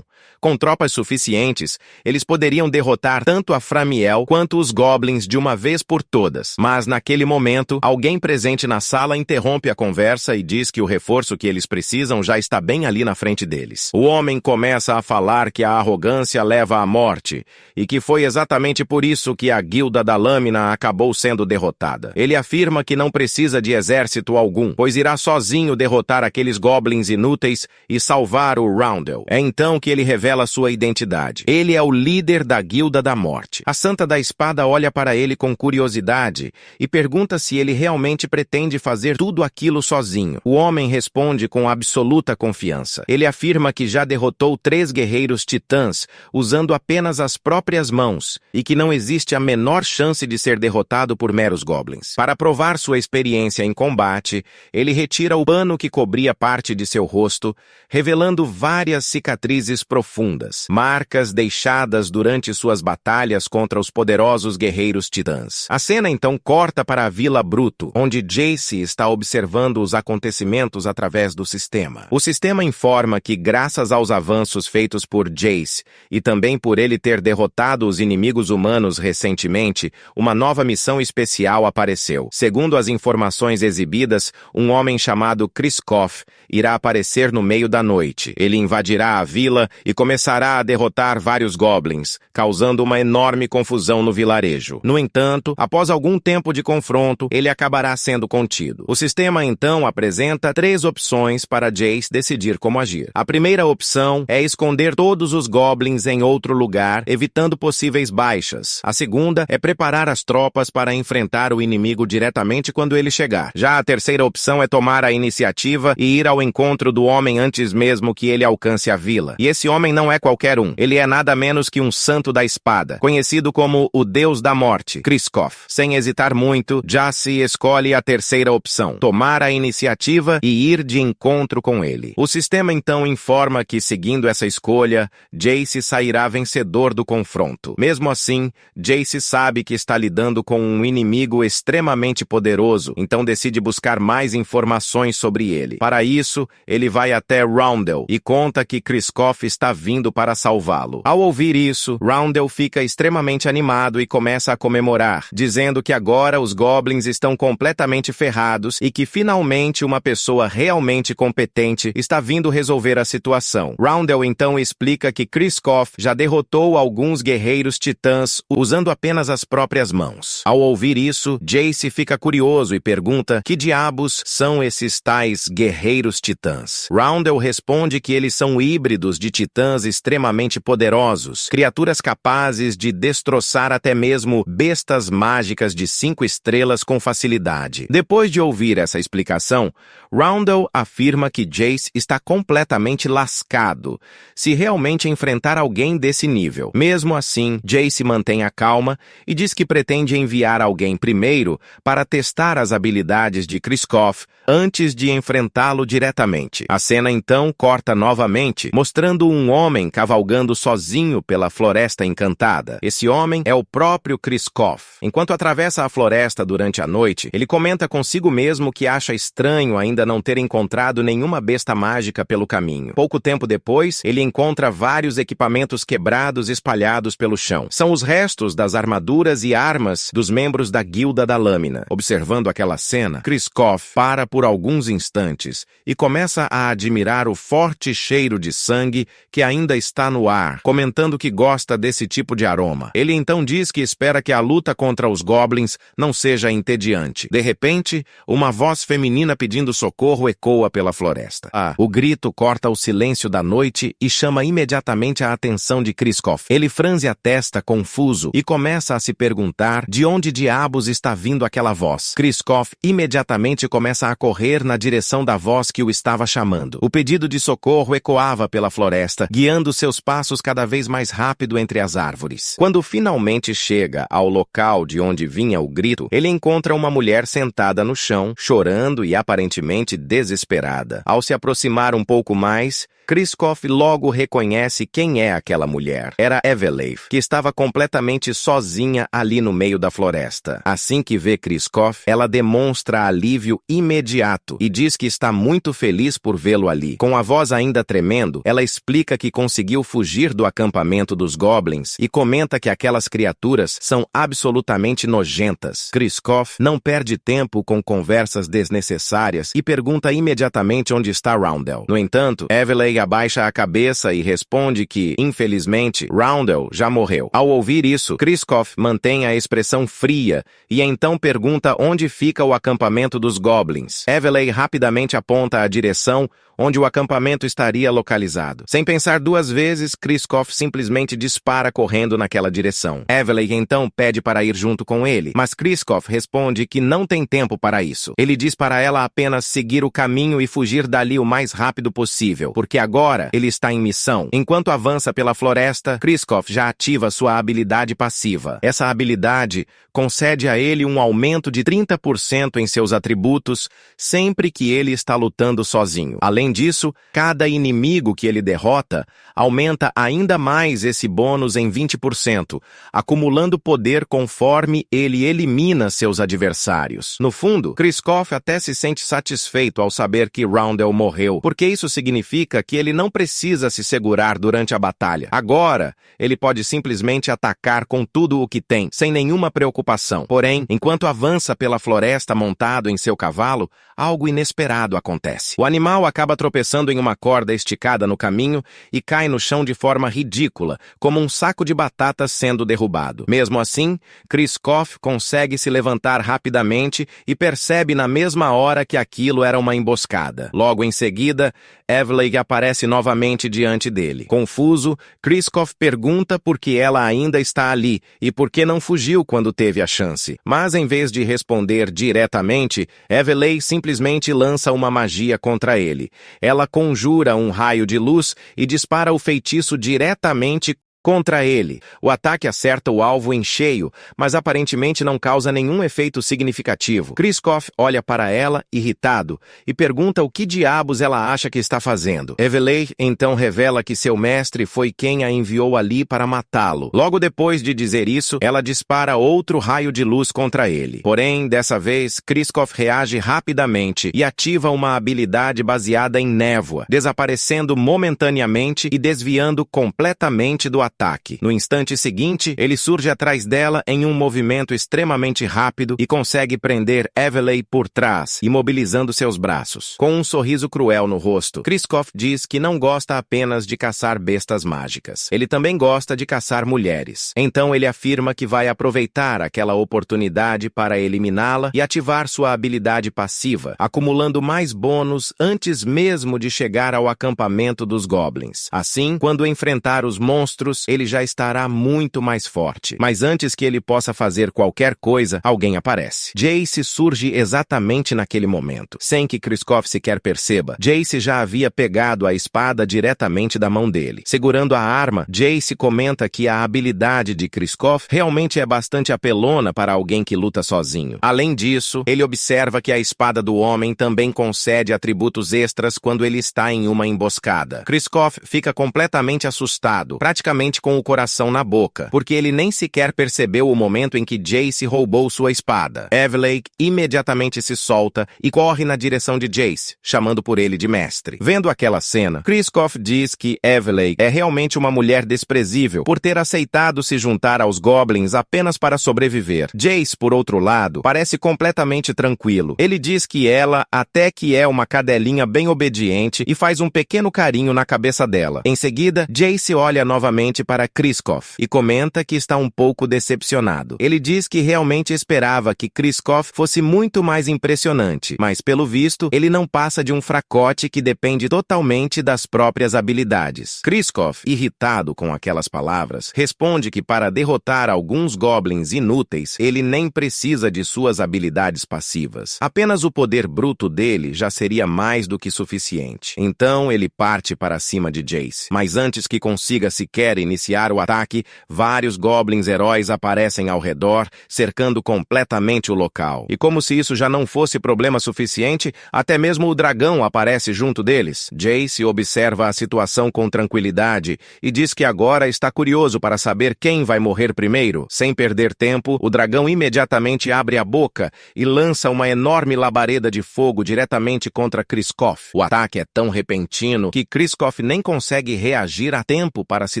Com tropas suficientes, eles poderiam derrotar tanto a Framiel quanto os goblins de uma vez por todas. Mas, naquele momento, alguém presente na sala interrompe a conversa e diz que o reforço que eles precisam já está bem ali na frente deles. O homem começa a falar que a arrogância leva à morte e que foi exatamente por isso que a Guilda da Lâmina acabou sendo derrotada. Ele afirma que não precisa de exército algum, pois irá sozinho derrotar aqueles goblins inúteis e salvar o Rondell. É então que ele revela sua identidade. Ele é o líder da Guilda da Morte. A Santa da Espada olha para ele com curiosidade e pergunta se ele realmente pretende fazer tudo aquilo sozinho. O homem responde com absoluta confiança. Ele afirma que já derrotou 3 guerreiros titãs usando apenas as próprias mãos e que não existe a menor chance de ser derrotado por meros goblins. Para provar sua experiência em combate, ele retira o pano que cobria parte de seu rosto, revelando várias cicatrizes profundas, marcas deixadas durante suas batalhas contra os poderosos guerreiros titãs. A cena então corta para a Vila Bruto, onde Jace está observando os acontecimentos através do sistema. O sistema informa que, graças aos avanços feitos por Jace e também por ele ter derrotado os inimigos humanos recentemente, uma nova missão especial apareceu. Segundo as informações exibidas, um homem chamado Kriskoff irá aparecer no meio da noite. Ele invadirá a vila e começará a derrotar vários goblins, causando uma enorme confusão no vilarejo. No entanto, após algum tempo de confronto, ele acabará sendo contido. O sistema então apresenta 3 opções para Jace decidir como agir. A primeira opção é esconder todos os goblins em outro lugar, evitando possíveis baixas. A segunda é preparar as tropas para enfrentar o inimigo diretamente quando ele chegar. Já a terceira opção é tomar a iniciativa e ir ao encontro do homem antes mesmo que ele alcance a vila. E esse homem não é qualquer um. Ele é nada menos que um santo da espada, conhecido como o Deus da Morte, Kristoff. Sem hesitar muito, Jace escolhe a terceira opção, tomar a iniciativa e ir de encontro com ele. O sistema então informa que, seguindo essa escolha, Jace sairá vencedor do confronto. Mesmo assim, Jace sabe que está lidando com um inimigo extremamente poderoso, então decide buscar mais informações sobre ele. Para isso, ele vai até Roundel e conta que Kristoff está vindo para salvá-lo. Ao ouvir isso, Roundel fica extremamente animado e começa a comemorar, dizendo que agora os goblins estão completamente ferrados e que finalmente uma pessoa realmente competente está vindo resolver a situação. Roundel então explica que Kristoff já derrotou alguns guerreiros titãs usando apenas as próprias mãos. Ao ouvir isso, Jace fica curioso e pergunta que diabos são esses tais guerreiros titãs. Roundel responde que eles são híbridos de titãs extremamente poderosos, criaturas capazes de destroçar até mesmo bestas mágicas de 5 estrelas com facilidade. Depois de ouvir essa explicação, Roundel afirma que Jace está completamente lascado se realmente enfrentar alguém desse nível. Mesmo assim, Jace mantém a calma e diz que pretende enviar alguém primeiro para testar as habilidades de Kristoff antes de enfrentá-lo diretamente. A cena então corta novamente, mostrando um homem cavalgando sozinho pela floresta encantada. Esse homem é o próprio Kristoff. Enquanto atravessa a floresta durante a noite, ele comenta consigo mesmo que acha estranho ainda não ter encontrado nenhuma besta mágica pelo caminho. Pouco tempo depois, ele encontra vários equipamentos quebrados espalhados pelo chão. São os restos das armaduras e armas dos membros da Guilda da Lâmina. Observando aquela cena, Kristoff para por alguns instantes e começa a admirar o forte cheiro de sangue que ainda está no ar, comentando que gosta desse tipo de aroma. Ele então diz que espera que a luta contra os goblins não seja entediante. De repente, uma voz feminina pedindo socorro ecoa pela floresta. O grito corta o silêncio da noite e chama imediatamente a atenção de Kristoff. Ele franze a testa confuso e começa a se perguntar de onde diabos está vindo aquela voz. Kristoff imediatamente começa a correr na direção da voz que o estava chamando. O pedido de socorro ecoava pela floresta, guiando seus passos cada vez mais rápido entre as árvores. Quando finalmente chega ao local de onde vinha o grito, ele encontra uma mulher sentada no chão, chorando e aparentemente desesperada. Ao se aproximar um pouco mais, Kristoff logo reconhece quem é aquela mulher. Era Eveleif, que estava completamente sozinha ali no meio da floresta. Assim que vê Kristoff, ela demonstra alívio imediato e diz que está muito feliz por vê-lo ali. Com a voz ainda tremendo, ela explica que conseguiu fugir do acampamento dos goblins e comenta que aquelas criaturas são absolutamente nojentas. Kristoff não perde tempo com conversas desnecessárias e pergunta imediatamente onde está Roundel. No entanto, Eveleif abaixa a cabeça e responde que, infelizmente, Roundel já morreu. Ao ouvir isso, Kristoff mantém a expressão fria e então pergunta onde fica o acampamento dos goblins. Eveleif rapidamente aponta a direção onde o acampamento estaria localizado. Sem pensar 2 vezes, Kristoff simplesmente dispara correndo naquela direção. Eveleif então pede para ir junto com ele, mas Kristoff responde que não tem tempo para isso. Ele diz para ela apenas seguir o caminho e fugir dali o mais rápido possível, porque agora ele está em missão. Enquanto avança pela floresta, Kristoff já ativa sua habilidade passiva. Essa habilidade concede a ele um aumento de 30% em seus atributos sempre que ele está lutando sozinho. Além disso, cada inimigo que ele derrota aumenta ainda mais esse bônus em 20%, acumulando poder conforme ele elimina seus adversários. No fundo, Kristoff até se sente satisfeito ao saber que Roundel morreu, porque isso significa que ele não precisa se segurar durante a batalha. Agora, ele pode simplesmente atacar com tudo o que tem, sem nenhuma preocupação. Porém, enquanto avança pela floresta montado em seu cavalo, algo inesperado acontece. O animal acaba tropeçando em uma corda esticada no caminho e cai no chão de forma ridícula, como um saco de batatas sendo derrubado. Mesmo assim, Kristoff consegue se levantar rapidamente e percebe na mesma hora que aquilo era uma emboscada. Logo em seguida, Evelyn aparece novamente diante dele. Confuso, Kristoff pergunta por que ela ainda está ali e por que não fugiu quando teve a chance. Mas em vez de responder diretamente, Evelyn simplesmente lança uma magia contra ele. Ela conjura um raio de luz e dispara o feitiço diretamente contra ele. O ataque acerta o alvo em cheio, mas aparentemente não causa nenhum efeito significativo. Kristoff olha para ela, irritado, e pergunta o que diabos ela acha que está fazendo. Evelyn então revela que seu mestre foi quem a enviou ali para matá-lo. Logo depois de dizer isso, ela dispara outro raio de luz contra ele. Porém, dessa vez, Kristoff reage rapidamente e ativa uma habilidade baseada em névoa, desaparecendo momentaneamente e desviando completamente do ataque. No instante seguinte, ele surge atrás dela em um movimento extremamente rápido e consegue prender Evelyn por trás, imobilizando seus braços. Com um sorriso cruel no rosto, Kristoff diz que não gosta apenas de caçar bestas mágicas. Ele também gosta de caçar mulheres. Então ele afirma que vai aproveitar aquela oportunidade para eliminá-la e ativar sua habilidade passiva, acumulando mais bônus antes mesmo de chegar ao acampamento dos Goblins. Assim, quando enfrentar os monstros, ele já estará muito mais forte. Mas antes que ele possa fazer qualquer coisa, alguém aparece. Jace surge exatamente naquele momento. Sem que Kristoff sequer perceba, Jace já havia pegado a espada diretamente da mão dele. Segurando a arma, Jace comenta que a habilidade de Kristoff realmente é bastante apelona para alguém que luta sozinho. Além disso, ele observa que a espada do homem também concede atributos extras quando ele está em uma emboscada. Kristoff fica completamente assustado, praticamente com o coração na boca, porque ele nem sequer percebeu o momento em que Jace roubou sua espada. Evelyn imediatamente se solta e corre na direção de Jace, chamando por ele de mestre. Vendo aquela cena, Kristoff diz que Evelyn é realmente uma mulher desprezível por ter aceitado se juntar aos Goblins apenas para sobreviver. Jace, por outro lado, parece completamente tranquilo. Ele diz que ela até que é uma cadelinha bem obediente e faz um pequeno carinho na cabeça dela. Em seguida, Jace olha novamente para Kristoff e comenta que está um pouco decepcionado. Ele diz que realmente esperava que Kristoff fosse muito mais impressionante, mas pelo visto, ele não passa de um fracote que depende totalmente das próprias habilidades. Kristoff, irritado com aquelas palavras, responde que para derrotar alguns Goblins inúteis, ele nem precisa de suas habilidades passivas. Apenas o poder bruto dele já seria mais do que suficiente. Então, ele parte para cima de Jace. Mas antes que consiga sequer iniciar o ataque, vários Goblins heróis aparecem ao redor, cercando completamente o local. E como se isso já não fosse problema suficiente, até mesmo o dragão aparece junto deles. Jace observa a situação com tranquilidade e diz que agora está curioso para saber quem vai morrer primeiro. Sem perder tempo, o dragão imediatamente abre a boca e lança uma enorme labareda de fogo diretamente contra Kristoff. O ataque é tão repentino que Kristoff nem consegue reagir a tempo para se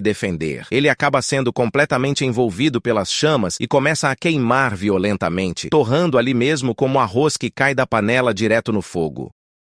defender. Ele acaba sendo completamente envolvido pelas chamas e começa a queimar violentamente, torrando ali mesmo como arroz que cai da panela direto no fogo.